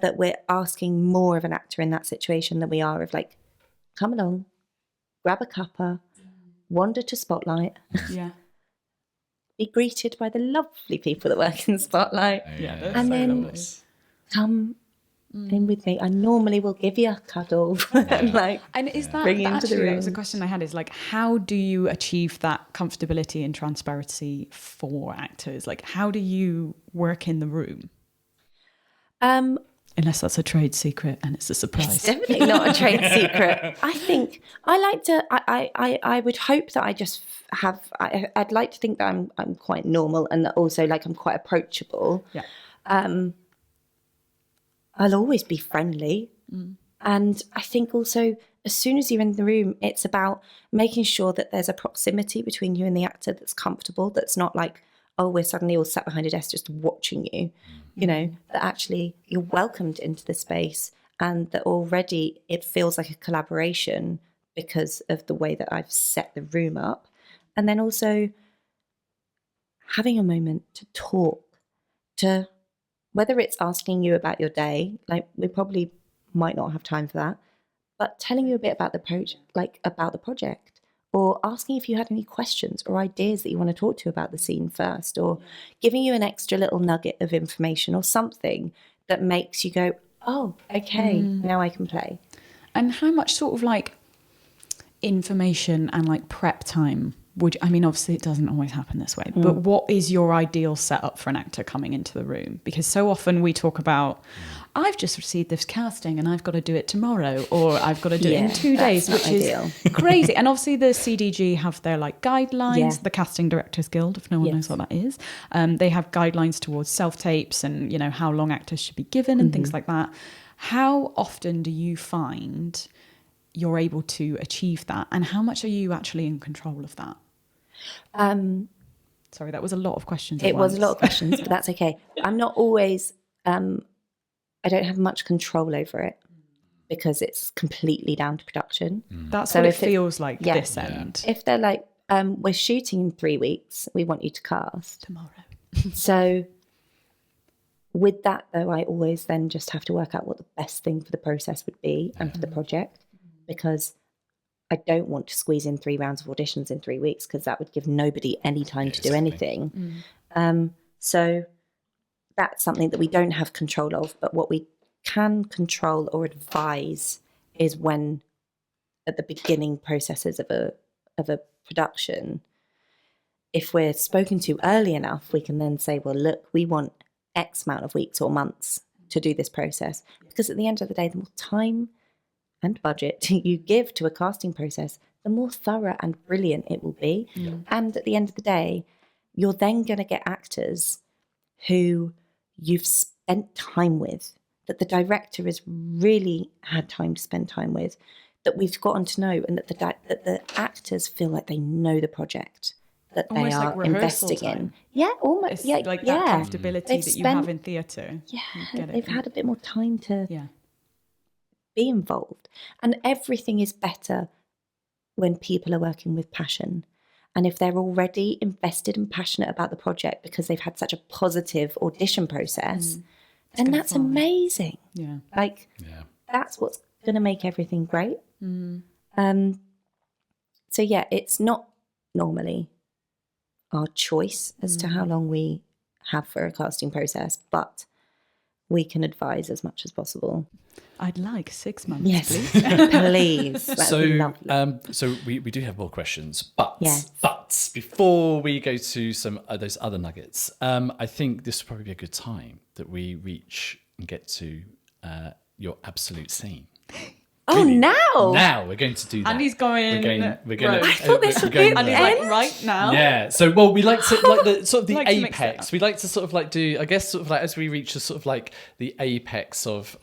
that we're asking more of an actor in that situation than we are of like, come along, grab a cuppa, wander to Spotlight, Yeah. be greeted by the lovely people that work in Spotlight, Yeah. and then come in with me. I normally will give you a cuddle. Like, And is that, Bring you into the actually, that was a room. question I had, is like, how do you achieve that comfortability and transparency for actors? Like, how do you work in the room? Unless that's a trade secret and it's a It's surprise. definitely not a trade secret. I think I like to. I would hope that I just have. I'd like to think that I'm quite normal and that also like I'm quite approachable. Yeah. I'll always be friendly. And I think also, as soon as you're in the room, it's about making sure that there's a proximity between you and the actor that's comfortable, that's not like, oh, we're suddenly all sat behind a desk just watching you, that actually you're welcomed into the space and that already it feels like a collaboration because of the way that I've set the room up. And then also having a moment to talk, to whether it's asking you about your day, like we probably might not have time for that, but telling you a bit about the project, or asking if you had any questions or ideas that you want to talk to about the scene first, or giving you an extra little nugget of information or something that makes you go, oh, okay, now I can play. And how much sort of like information and like prep time obviously it doesn't always happen this way, but what is your ideal setup for an actor coming into the room? Because so often we talk about, I've just received this casting and I've got to do it tomorrow, or I've got to do it in 2 days, which is crazy. And obviously the CDG have their like guidelines, the Casting Directors Guild, if no one knows what that is. They have guidelines towards self-tapes and, how long actors should be given and things like that. How often do you find you're able to achieve that? And how much are you actually in control of that? Sorry, that was a lot of questions. It was a lot of questions, but that's okay. I'm not always, I don't have much control over it because it's completely down to production. That's so what it feels like this end. If they're like, we're shooting in 3 weeks, we want you to cast tomorrow. So with that though, I always then just have to work out what the best thing for the process would be and for the project, because I don't want to squeeze in 3 rounds of auditions in 3 weeks, because that would give nobody any time to do anything. So that's something that we don't have control of, but what we can control or advise is when at the beginning processes of a production, if we're spoken to early enough, we can then say, well, look, we want X amount of weeks or months to do this process, because at the end of the day, the more time and budget you give to a casting process, the more thorough and brilliant it will be. And at the end of the day, you're then going to get actors who you've spent time with, that the director has really had time to spend time with, that we've gotten to know, and that the actors feel like they know the project that almost they are like investing time. in. Yeah, almost. It's like that comfortability that you have in theatre. Yeah, they've had a bit more time to be involved. And everything is better when people are working with passion. And if they're already invested and passionate about the project because they've had such a positive audition process, then that's amazing. Yeah. That's what's going to make everything great. So yeah, it's not normally our choice as to how long we have for a casting process, but we can advise as much as possible. I'd like 6 months, yes, please. please. So we do have more questions, but before we go to some of those other nuggets, I think this would probably be a good time that we reach and get to your absolute scene. Oh, really? now we're going to do that. And he's going. We're going. I thought this would be and he's like right now. Yeah. So we like to like the sort of the like apex. We like to sort of like do. I guess sort of like as we reach the sort of like the apex of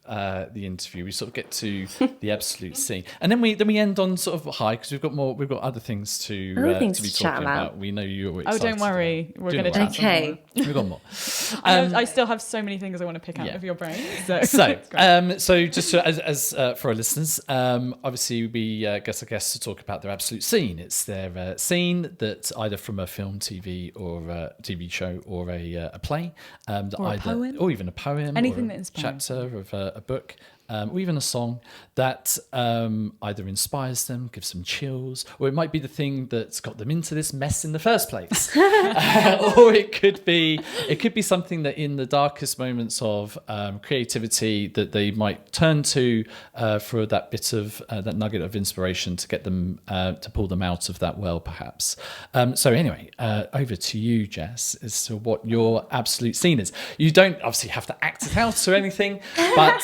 the interview, we sort of get to the absolute scene, and then we end on sort of high because we've got other things to be talking about. We know you're excited. Oh, don't worry, we're going to chat. Okay, we've got more. I still have so many things I want to pick out of your brain. So just as for our listeners, obviously we get our guests to talk about their absolute scene. It's their scene that either from a film, TV, or a TV show, or a play, or a poem, or even a poem, anything or that inspires. Chapter of a book. Or even a song that either inspires them, gives them chills, or it might be the thing that's got them into this mess in the first place. Or it could be something that in the darkest moments of creativity that they might turn to for that bit of that nugget of inspiration to get them to pull them out of that well, perhaps. So anyway, over to you, Jess, as to what your absolute scene is. You don't obviously have to act it out or anything, but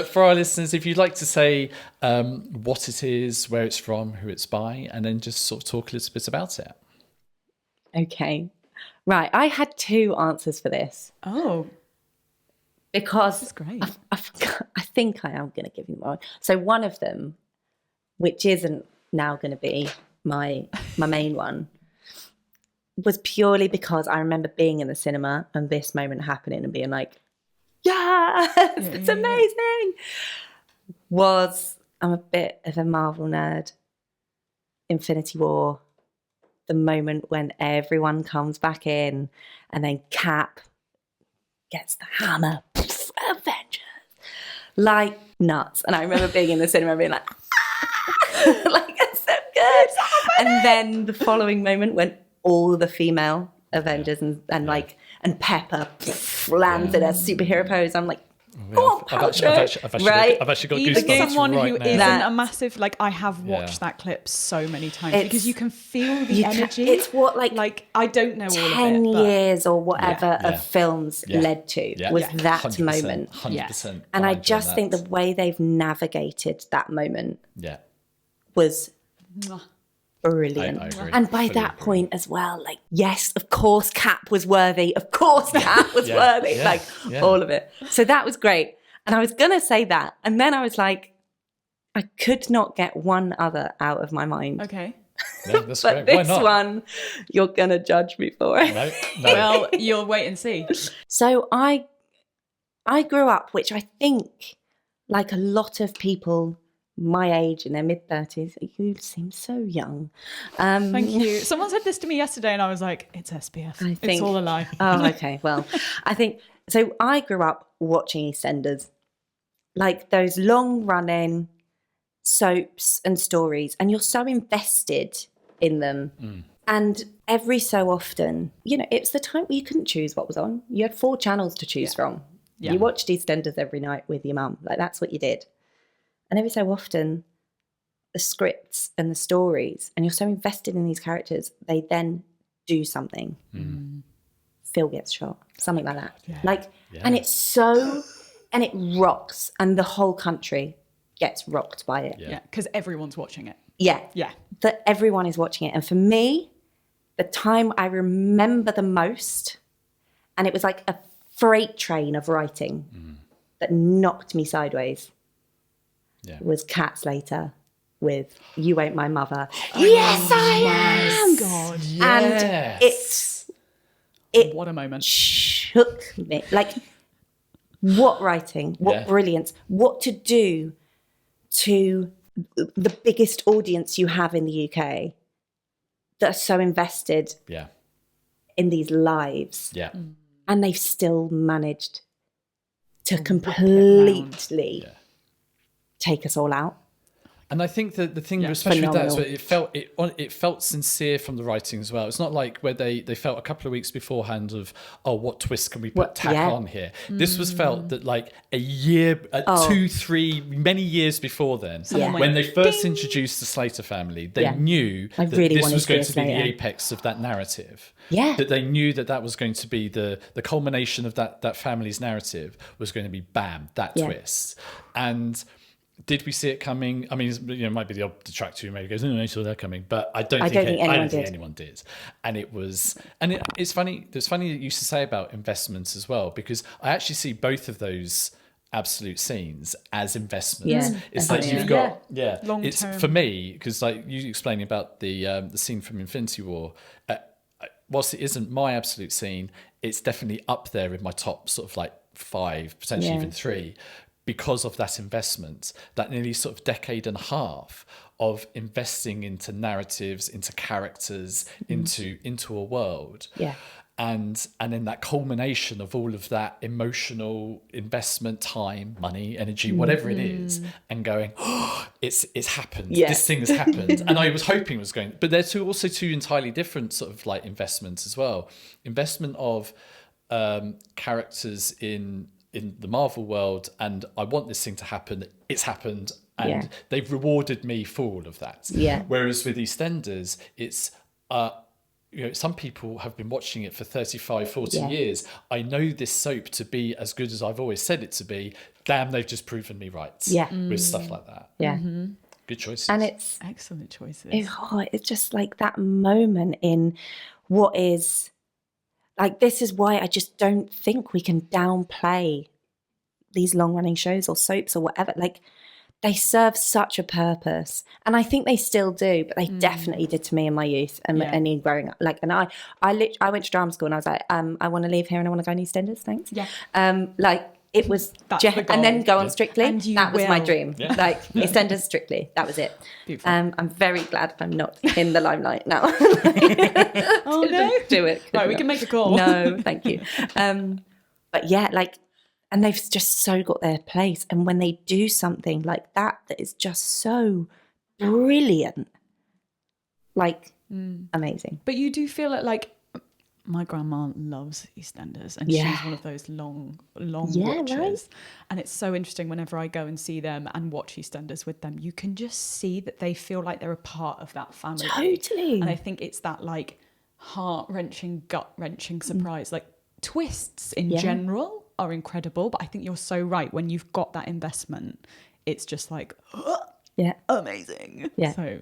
for our listeners, if you'd like to say what it is, where it's from, who it's by, and then just sort of talk a little bit about it. Okay. Right. I had 2 answers for this. Oh. because That's great. I think I am going to give you one. So one of them, which isn't now going to be my main one, was purely because I remember being in the cinema and this moment happening and being like, yes, it's amazing. I'm a bit of a Marvel nerd. Infinity War, the moment when everyone comes back in and then Cap gets the hammer, Avengers, like nuts. And I remember being in the cinema and being like, like, it's so good. And then the following moment when all the female Avengers and Pepper lands in a superhero pose, I'm like, I've actually got Even goosebumps someone right who now. isn't a massive, like, I have watched that clip so many times because you can feel the energy. It's what like I don't know all of it. 10 but years or whatever of films led to was that 100%, moment. 100%. And I just think the way they've navigated that moment was brilliant. I agree. And by that point as well, like, yes, of course Cap was worthy. Of course Cap was worthy. All of it. So that was great. And I was going to say that. And then I was like, I could not get one other out of my mind. Okay. No, that's But great. Why this not? one, you're going to judge me for it. No. Well, you'll wait and see. So I grew up, which I think, like a lot of people my age in their mid-30s, you seem so young. Thank you. Someone said this to me yesterday and I was like, it's SPF. It's all a lie. Oh, okay. Well, I think, so I grew up watching EastEnders, like those long-running soaps and stories, and you're so invested in them. And every so often, it's the time where you couldn't choose what was on. You had 4 channels to choose from. You watched EastEnders every night with your mum. Like, that's what you did. And every so often, the scripts and the stories, and you're so invested in these characters, they then do something. Phil gets shot, something like that. And it's so, and it rocks, and the whole country gets rocked by it. Yeah, because everyone's watching it. Yeah. Yeah. That everyone is watching it. And for me, the time I remember the most, and it was like a freight train of writing that knocked me sideways, was Cat Slater with You Ain't My Mother. Yes, I am! God. And What a moment. shook me. Like, what writing, what brilliance, what to do to the biggest audience you have in the UK that are so invested in these lives. Yeah. And they've still managed to completely take us all out. And I think that the thing, especially with that, is Phenomenal. that it felt sincere from the writing as well. It's not like where they felt a couple of weeks beforehand of, oh, what twist can we tack on here? This was felt that like a year, 2, 3, many years before then, when they first introduced the Slater family, they knew that this was going to be the apex of that narrative. Yeah. That they knew that was going to be the culmination of that family's narrative was going to be that twist. And did we see it coming? I mean, it might be the odd detractor who maybe goes, "No, I saw that coming," but I don't think anyone did. And it's funny. It's funny that you used to say about investments as well, because I actually see both of those absolute scenes as investments. Yeah, it's like you've got long it's term. for me, because like you explaining about the scene from Infinity War. Whilst it isn't my absolute scene, it's definitely up there in my top sort of like 5, potentially even 3. Because of that investment, that nearly sort of decade and a half of investing into narratives, into characters, into a world. Yeah. And then that culmination of all of that emotional investment, time, money, energy, whatever it is, and going, oh, it's happened. Yeah. This thing has happened. And I was hoping it was going, but they're also two entirely different sort of like investments as well. Investment of characters in the Marvel world, and I want this thing to happen. It's happened, and they've rewarded me for all of that. Yeah. Whereas with EastEnders, it's some people have been watching it for 35, 40 years. I know this soap to be as good as I've always said it to be. Damn, they've just proven me right. With stuff like that. Yeah. Good choices. And it's Excellent choices. it's just like that moment in what is like, this is why I just don't think we can downplay these long running shows or soaps or whatever, like they serve such a purpose, and I think they still do, but they definitely did to me in my youth and in growing up. Like, and I went to drama school and I was like, I want to leave here and I want to go on EastEnders, thanks. Yeah. Like it was, That's the goal. and then go on Strictly. And you that was my will. dream. Yeah. Like EastEnders, Strictly. That was it. Beautiful. I'm very glad I'm not in the limelight now. Oh no. Do it. Right, we can make a call. No, thank you. But yeah, like, and they've just so got their place. And when they do something like that is just so brilliant, like amazing. But you do feel it like my grandma loves EastEnders, and she's one of those long watchers. Right? And it's so interesting whenever I go and see them and watch EastEnders with them, you can just see that they feel like they're a part of that family. Totally. And I think it's that like heart-wrenching, gut-wrenching surprise. Like twists in general are incredible, but I think you're so right. When you've got that investment, it's just like amazing. Yeah. So,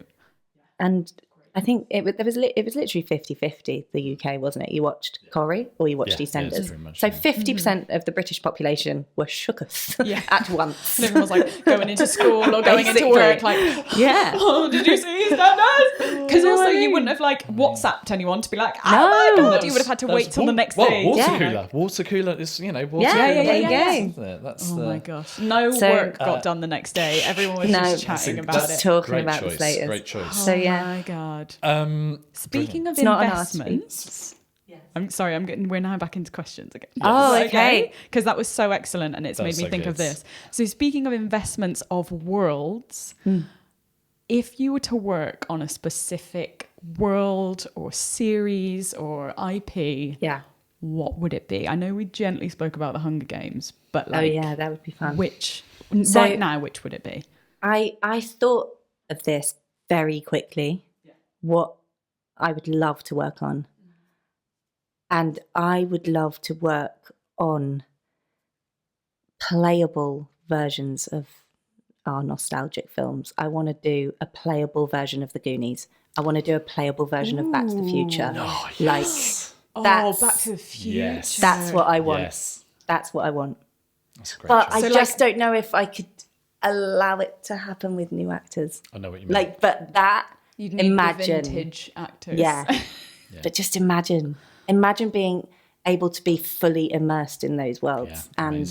and I think it was literally 50-50, the UK, wasn't it? You watched Corrie or you watched EastEnders. it's very much, so 50% of the British population were shooketh at once. and everyone was like going into school or going into work, like, oh, did you see EastEnders? Because also you wouldn't have like WhatsApped anyone to be like, oh my God, you would have had to wait till the next day. Water cooler is, water cooler. That's my gosh. No work got done the next day. Everyone was just chatting about it. Talking about the Slaters. Great choice. So my God. Speaking of investments, I'm sorry, we're now back into questions again. Oh, okay. Because that was so excellent and it's made me think of this. So speaking of investments of worlds, if you were to work on a specific world or series or IP, what would it be? I know we gently spoke about the Hunger Games, but like, that would be fun. Right now, which would it be? I thought of this very quickly. What I would love to work on. And I would love to work on playable versions of our nostalgic films. I want to do a playable version of The Goonies. I want to do a playable version of Back to the Future. Like, Back to the Future. Yes. That's what I want. Yes. That's what I want. That's a great But choice. I just don't know if I could allow it to happen with new actors. I know what you mean. Like, but that... You'd need the vintage actors. Yeah. But just imagine being able to be fully immersed in those worlds. So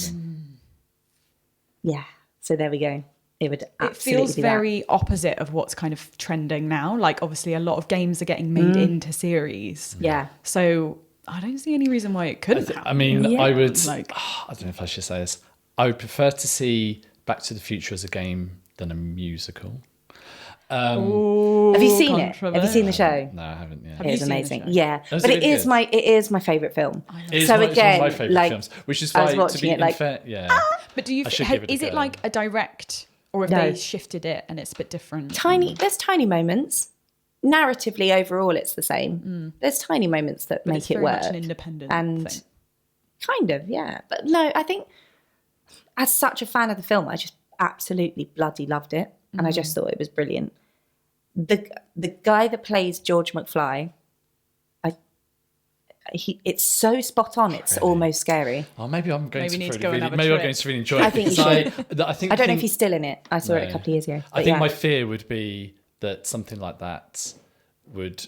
there we go. It would absolutely It feels be very opposite of what's kind of trending now. Like obviously a lot of games are getting made into series. Yeah. So I don't see any reason why it couldn't happen. I mean, I would, I don't know if I should say this. I would prefer to see Back to the Future as a game than a musical. Have you seen it? Have you seen the show? No, I haven't. Yeah. It is amazing. Was But it it is my favourite film. It's So one of again, my favourite like, films, which is I why was to watching be it like, fair, But do you I should give it a is it go. like a direct, or have they shifted it and it's a bit different? there's tiny moments. Narratively overall it's the same. There's tiny moments that But make it's it very work. much an independent And thing. kind of, yeah. But no, I think as such a fan of the film, I just absolutely bloody loved it. And I just thought it was brilliant. The guy that plays George McFly, it's so spot on. It's almost scary. Oh, maybe I'm going Maybe need to to go and have a maybe I'm trip. going to really enjoy it. I think you because I think I don't know if he's still in it. I saw it a couple of years ago. I think my fear would be that something like that would,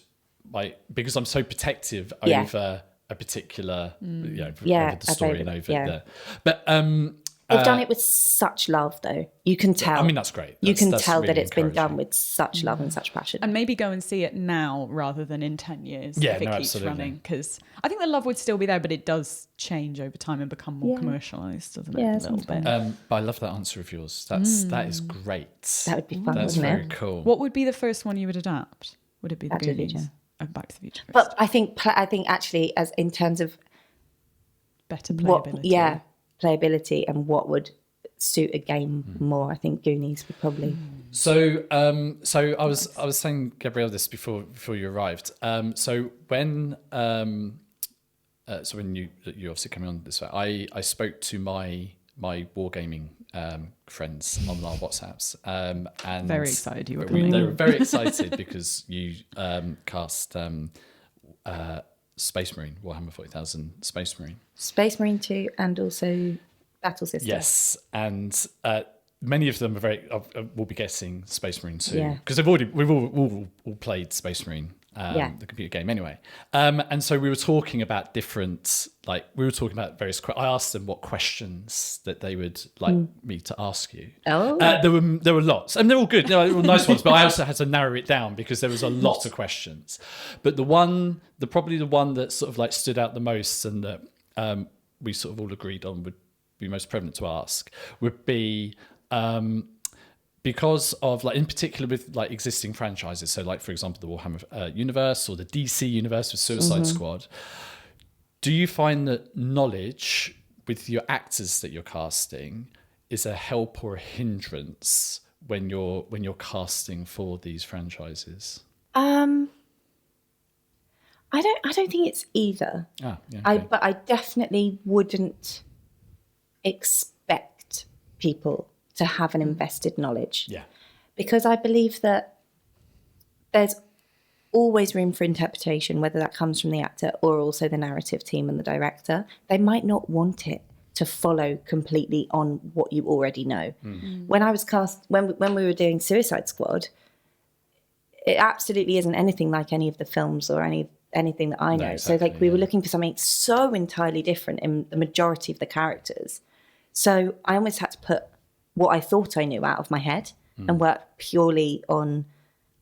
because I'm so protective over a particular, over the story and over the. But they've done it with such love, though. You can tell. I mean, that's great. You can That's tell really that it's been done encouraging. with such love and such passion. And maybe go and see it now rather than in 10 years if it keeps absolutely. running. Because I think the love would still be there, but it does change over time and become more commercialised, doesn't it? Yeah, A little bit. But I love that answer of yours. That is great. That would be fun, That's wouldn't very it? cool. What would be the first one you would adapt? Would it be The Back to the Goonies? Future. Oh, Back to the Future. First. But I think actually, as in terms of Better playability. playability and what would suit a game more, I think Goonies would probably. So, so I was saying, Gabrielle, this before you arrived. So when you obviously coming on this way, I spoke to my wargaming friends on our WhatsApps, and Very excited you were they coming. were very excited because you cast Space Marine, Warhammer 40,000 Space Marine. Space Marine 2 and also Battle Sister. Yes, and many of them will be guessing Space Marine 2 Yeah. because we've all played Space Marine, the computer game anyway. And so we were talking about various. I asked them what questions that they would like me to ask you. Oh. There were lots, and they're all good. They're all nice ones, but I also had to narrow it down because there was a lot of questions. But probably the one that sort of like stood out the most, and that we sort of all agreed on would be most prevalent to ask, would be because of, like, in particular with like existing franchises, so like for example the Warhammer universe or the DC universe with Suicide Squad. Do you find that knowledge with your actors that you're casting is a help or a hindrance when you're casting for these franchises? I don't think it's either. But I definitely wouldn't expect people to have an invested knowledge. Yeah. Because I believe that there's always room for interpretation, whether that comes from the actor or also the narrative team and the director. They might not want it to follow completely on what you already know. When I was cast, when we were doing Suicide Squad, it absolutely isn't anything like any of the films or anything that I know. No, exactly, so like we were looking for something so entirely different in the majority of the characters. So I almost had to put what I thought I knew out of my head and work purely on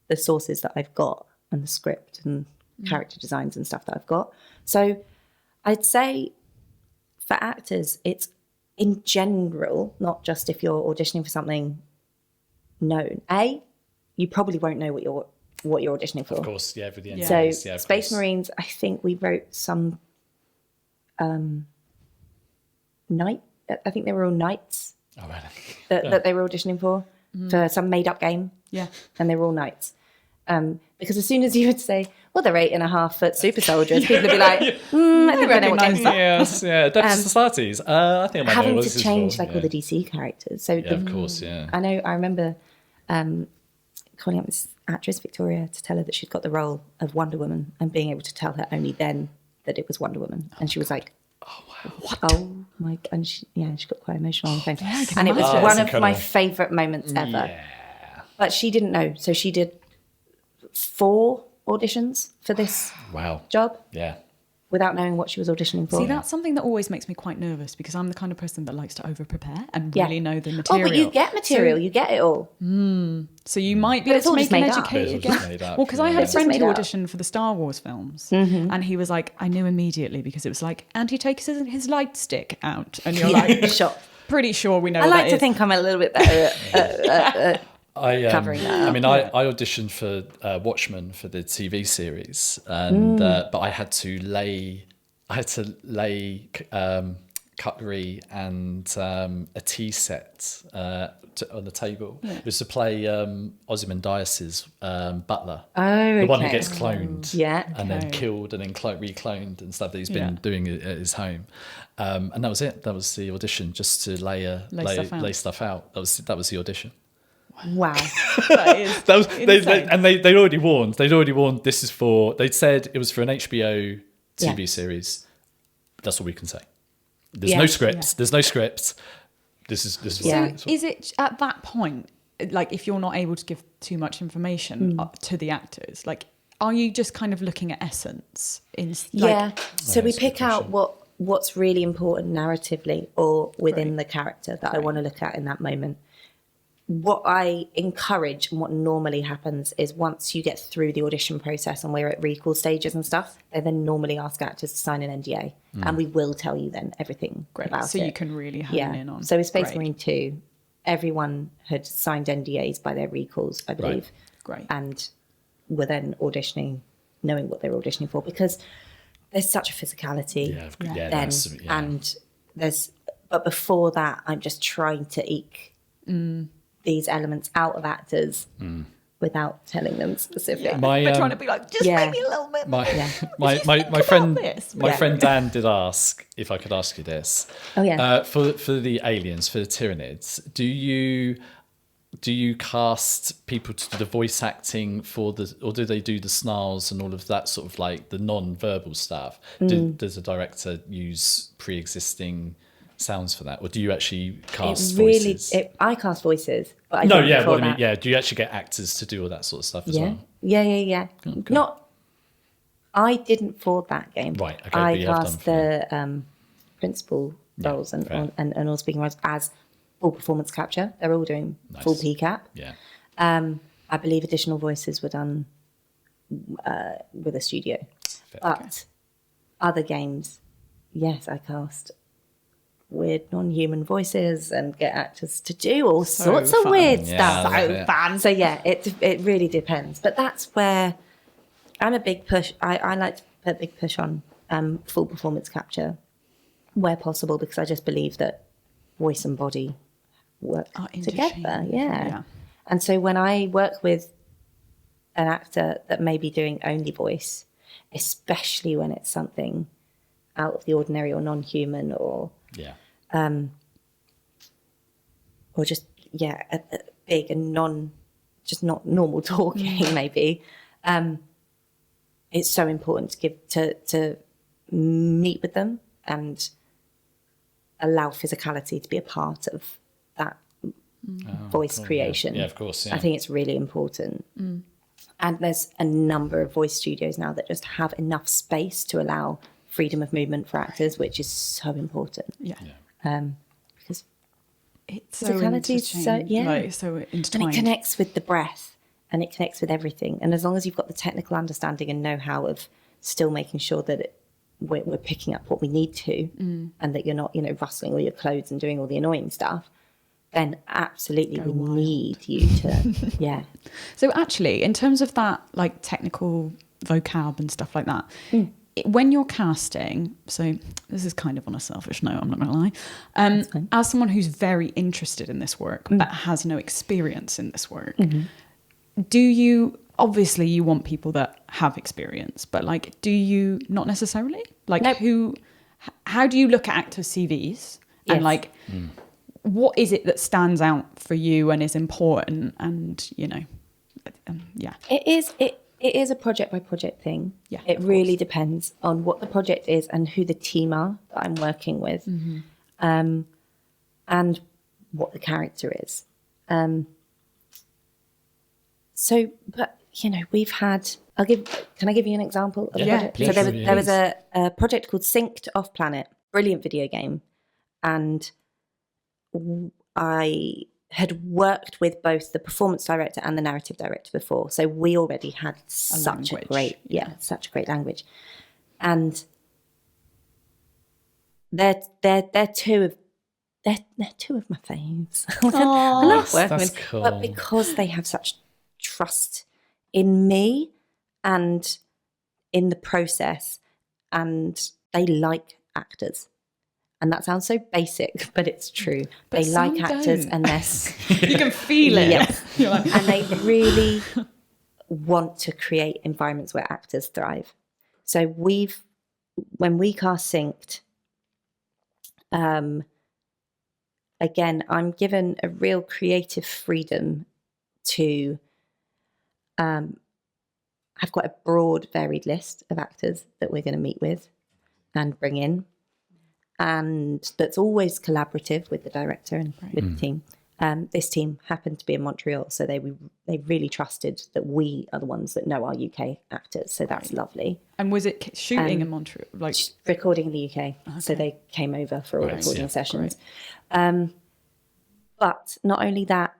the sources that I've got and the script and character designs and stuff that I've got. So I'd say for actors, it's in general, not just if you're auditioning for something known. You probably won't know what you're auditioning for. Of course, yeah, for the end. So Yeah, of Space course. Marines, I think we wrote some I think they were all knights Oh, really? that they were auditioning for some made-up game. Yeah. And they were all knights. Because as soon as you would say, well, they're 8.5-foot super soldiers, people would be like, I think I know what game's that. Yes, yeah. Depth Societies. I think I might know Having what to this is change for. like all the DC characters. So Yeah, of course, yeah. I remember calling up this actress, Victoria, to tell her that she'd got the role of Wonder Woman and being able to tell her only then that it was Wonder Woman. And she was like, oh, wow. What? Oh, my... And she got quite emotional on the phone. And it was imagine. one That's of my incredible. favourite moments ever. Yeah. But she didn't know. So she did 4 auditions for this Wow. job Yeah. without knowing what she was auditioning for. See, that's something that always makes me quite nervous because I'm the kind of person that likes to over-prepare and really know the material. Oh, but you get material. You get it all. So you might be But able it's to all make just an made up. educated But it's all just guess. made up, Well, because I had a It's just friend made who up. auditioned for the Star Wars films, and he was like, I knew immediately because it was like, and he takes his light stick out, and you're like, Shot. pretty sure we know. I what like that to is. think I'm a little bit better at covering that up. I mean, I auditioned for Watchmen for the TV series, and but I had to lay cutlery and a tea set on the table. It was to play Ozymandias's butler, Oh, the one who okay. gets cloned, and then Okay. killed and then recloned and stuff that he's been doing at his home. And that was it. That was the audition, just to lay stuff out. That was the audition. Wow. That is That was insane. they'd already warned. This is for. They'd said it was for an HBO TV Yeah. series. That's all we can say. There's Yeah. no scripts. Yeah. There's no scripts. This is Yeah. what Is it at that point, like if you're not able to give too much information to the actors, like are you just kind of looking at essence? Yeah. So we that's a good pick out question. what's really important narratively or within the character that I want to look at in that moment. What I encourage and what normally happens is once you get through the audition process and we're at recall stages and stuff, they then normally ask actors to sign an NDA, and we will tell you then everything about so it. you can really hone in on. So with Space Great. Marine 2, everyone had signed NDAs by their recalls, I believe. Great. And were then auditioning, knowing what they were auditioning for, because there's such a physicality then. And but before that, I'm just trying to eke these elements out of actors without telling them specifically. We're trying to be like, just Yeah. make me a little bit. My friend Dan did ask if I could ask you this. Oh, yeah. For the aliens, for the Tyranids, do you cast people to do the voice acting or do they do the snarls and all of that sort of like the non-verbal stuff? Does the director use pre-existing sounds for that, or do you actually cast It really, voices? I cast voices, but I No, didn't yeah, before what I mean, that. yeah. Do you actually get actors to do all that sort of stuff as Yeah, well? yeah. Not, I didn't for that game. Right, okay, I but you have done cast for the principal roles fair. and all speaking roles as full performance capture. They're all doing full PCAP. Yeah. I believe additional voices were done with a studio. Fair. But other games, yes, I cast weird non-human voices and get actors to do all sorts of fun. weird Yeah, stuff. I love it. Fun. So yeah, it really depends. But that's where I'm a big push. I like to put a big push on full performance capture where possible, because I just believe that voice and body work together. Yeah. And so when I work with an actor that may be doing only voice, especially when it's something out of the ordinary or non-human or just a big and just not normal talking maybe, it's so important to meet with them and allow physicality to be a part of that voice creation. Yeah, of course. Yeah. I think it's really important. And there's a number of voice studios now that just have enough space to allow freedom of movement for actors, which is so important. Because It's so physicality is so intertwined. and it connects with the breath and it connects with everything. And as long as you've got the technical understanding and know-how of still making sure that we're picking up what we need to, and that you're not, rustling all your clothes and doing all the annoying stuff, then absolutely we need you to, So actually, in terms of that, like technical vocab and stuff like that, when you're casting, so this is kind of on a selfish note, I'm not going to lie, as someone who's very interested in this work but has no experience in this work, do you, obviously you want people that have experience, but like, do you not necessarily? Like how do you look at actors' CVs and like, what is it that stands out for you and is important? And, It is a project by project thing. Yeah, it really depends on what the project is and who the team are that I'm working with, and what the character is. But we've had. Can I give you an example of a project? please. So there was a project called Synced Off Planet, brilliant video game, and I had worked with both the performance director and the narrative director before, so we already had such a great language, and they're two of my faves. I love working that's with, cool. but because they have such trust in me and in the process, and they like actors. And that sounds so basic, but it's true. But they like some actors don't. and they're... you can feel it. Yes. You're like, And they really want to create environments where actors thrive. So when we cast Synced, again, I'm given a real creative freedom to... I've got a broad, varied list of actors that we're going to meet with and bring in. And that's always collaborative with the director and with the team. This team happened to be in Montreal, so they really trusted that we are the ones that know our UK actors. So that's lovely. and was it shooting in Montreal? Like Recording in the UK, so they came over for all recording sessions. But not only that,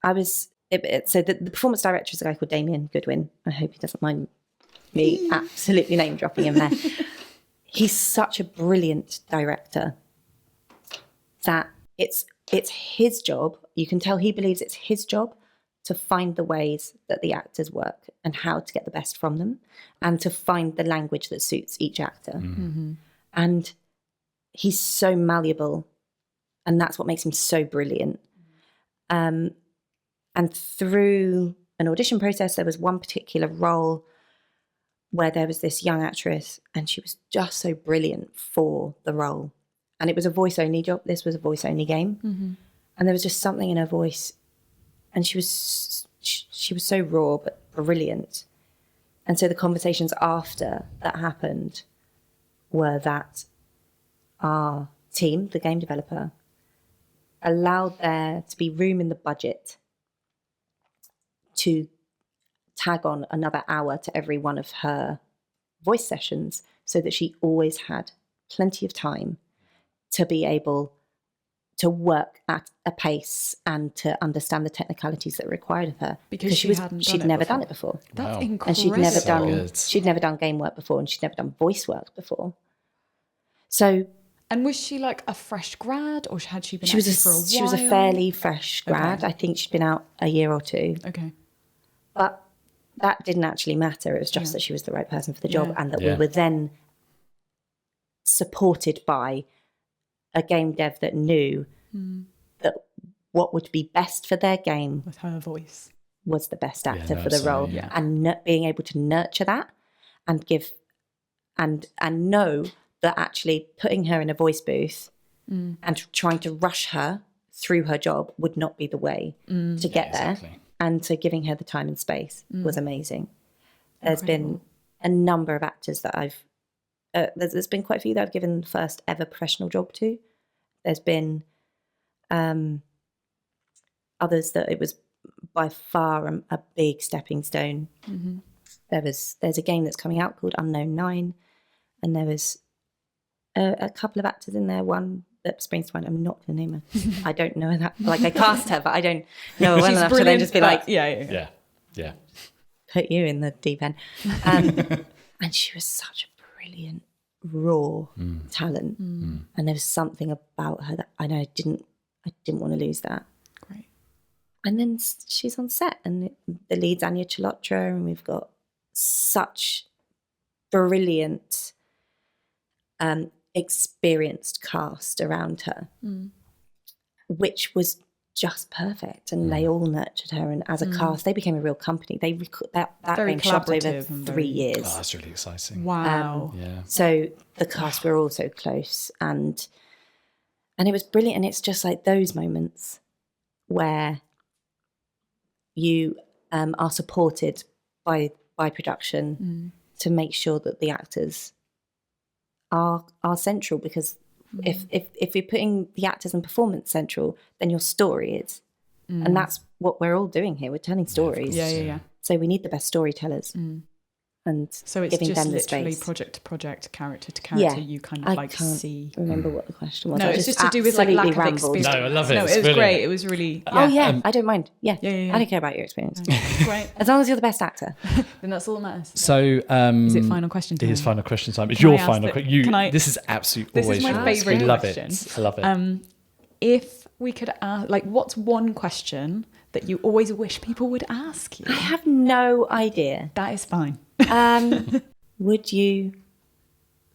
so the performance director is a guy called Damien Goodwin. I hope he doesn't mind me absolutely name dropping him there. He's such a brilliant director that it's his job. You can tell he believes it's his job to find the ways that the actors work and how to get the best from them, and to find the language that suits each actor. And he's so malleable, and that's what makes him so brilliant. And through an audition process, there was one particular role where there was this young actress and she was just so brilliant for the role. And it was a voice-only job. This was a voice-only game. And there was just something in her voice. And she was so raw but brilliant. And so the conversations after that happened were that our team, the game developer, allowed there to be room in the budget to tag on another hour to every one of her voice sessions, so that she always had plenty of time to be able to work at a pace and to understand the technicalities that were required of her, Because she'd never done it before. That's Wow. incredible. And good. she'd never done game work before, and she'd never done voice work before. So And was she like a fresh grad, or had she been she was acting for a while? she was a fairly fresh grad. Okay. I think she'd been out a year or two, Okay. but that didn't actually matter. It was just that she was the right person for the job, Yeah. and that Yeah. we were then supported by a game dev that knew that what would be best for their game With her voice. was the best actor no, for the role, absolutely, yeah. and being able to nurture that and give and know that actually putting her in a voice booth and trying to rush her through her job would not be the way to get there. exactly. And so giving her the time and space was amazing. There's been a number of actors that I've there's been quite a few that I've given the first ever professional job to. There's been others that it was by far a big stepping stone. There's a game that's coming out called Unknown 9, and there was a couple of actors in there. One that springs to mind, I'm not going to name her. I don't know that. Like, I cast her, but I don't know her well enough to then just be like, Yeah. put you in the deep end. And she was such a brilliant, raw talent. And there was something about her that I didn't want to lose that. Great. And then she's on set, and the lead's Anya Chalotra, and we've got such brilliant, experienced cast around her, which was just perfect. And they all nurtured her, and as a cast, they became a real company. That Very game shot over collaborative and 3 very- years. Oh, that's really exciting. Wow. Yeah. So the cast were all so close, and it was brilliant. And it's just like those moments where you are supported by production to make sure that the actors are central, because if you're putting the actors and performance central, then your story is, and that's what we're all doing here. We're telling stories. Yeah. So we need the best storytellers, and So it's giving just them the literally space. project to project, character to character. Yeah, You kind of I like can't see. remember what the question was. No, I it's just to do with like lack of absolutely experience. rambled. No, I love it. No, It's it was brilliant. great. It was really. Oh yeah, I don't mind. Yeah. Yeah. I don't care about your experience. Great. As long as you're the best actor. Then that's all that matters. So, Is it final question It is time? final question time. It's Can I your ask final that- question. can I- This is absolutely This always is my yours. favourite We love question. it. I love it. If we could ask, like, what's one question that you always wish people would ask you? I have no idea. That is fine. Would you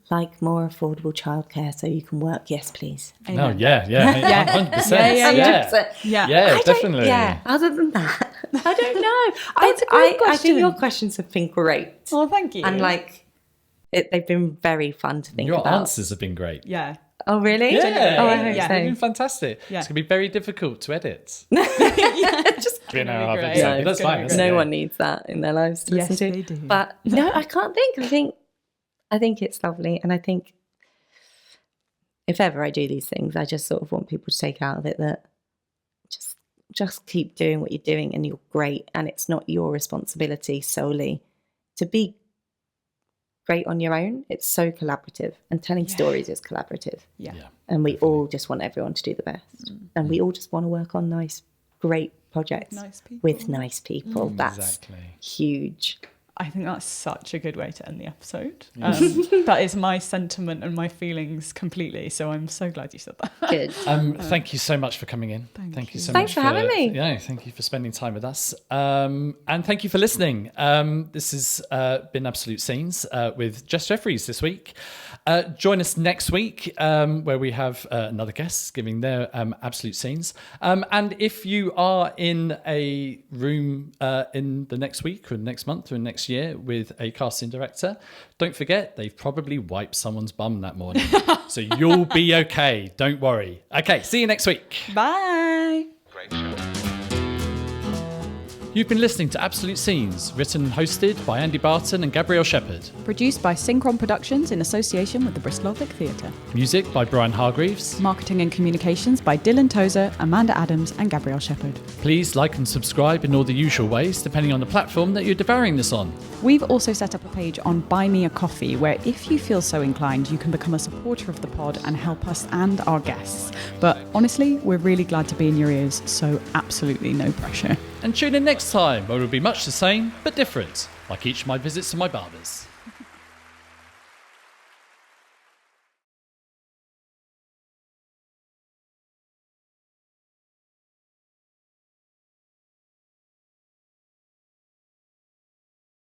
like more affordable childcare so you can work? Yes, please. No, Amen. yeah, 100%. Yeah. 100%. Yeah, I don't- definitely. Yeah. Other than that, I don't know. That's a great I question. think your questions have been great, Oh, thank you. and they've been very fun to think Your about. answers have been great. Yeah. Oh, really? Yeah, Oh, I hope Yeah. they've been so. fantastic. Yeah. It's going to be very difficult to edit. Just Be an hour be and a half great. episode, Yeah, but that's it's gonna fine. be That's no okay. one needs that in their lives to Yes, listen to. they do. But no, I can't think. I think it's lovely, and I think if ever I do these things, I just sort of want people to take out of it that just keep doing what you're doing, and you're great, and it's not your responsibility solely to be great on your own. It's so collaborative, and telling stories is collaborative. Yeah. Yeah. And we all just want everyone to do the best, and we all just want to work on nice, great projects Nice people. with nice people. That's Exactly. huge. I think that's such a good way to end the episode. That is my sentiment and my feelings completely. So I'm so glad you said that. Good. Thank you so much for coming in. Thank you. So Thanks much for having me. Yeah, thank you for spending time with us. And thank you for listening. This has been Absolute Scenes with Jefferies this week. Join us next week where we have another guest giving their Absolute Scenes. And if you are in a room in the next week or next month or next year with a casting director, don't forget they've probably wiped someone's bum that morning. So you'll be okay. Don't worry. Okay, see you next week. Bye. Great show. You've been listening to Absolute Scenes, written and hosted by Andy Barton and Gabrielle Shepherd. Produced by Synchron Productions in association with the Bristol Vic Theatre. Music by Brian Hargreaves. Marketing and communications by Dylan Tozer, Amanda Adams and Gabrielle Shepherd. Please like and subscribe in all the usual ways, depending on the platform that you're devouring this on. We've also set up a page on Buy Me a Coffee, where if you feel so inclined, you can become a supporter of the pod and help us and our guests. But honestly, we're really glad to be in your ears, so absolutely no pressure. And tune in next time, where it'll be much the same, but different, like each of my visits to my barbers.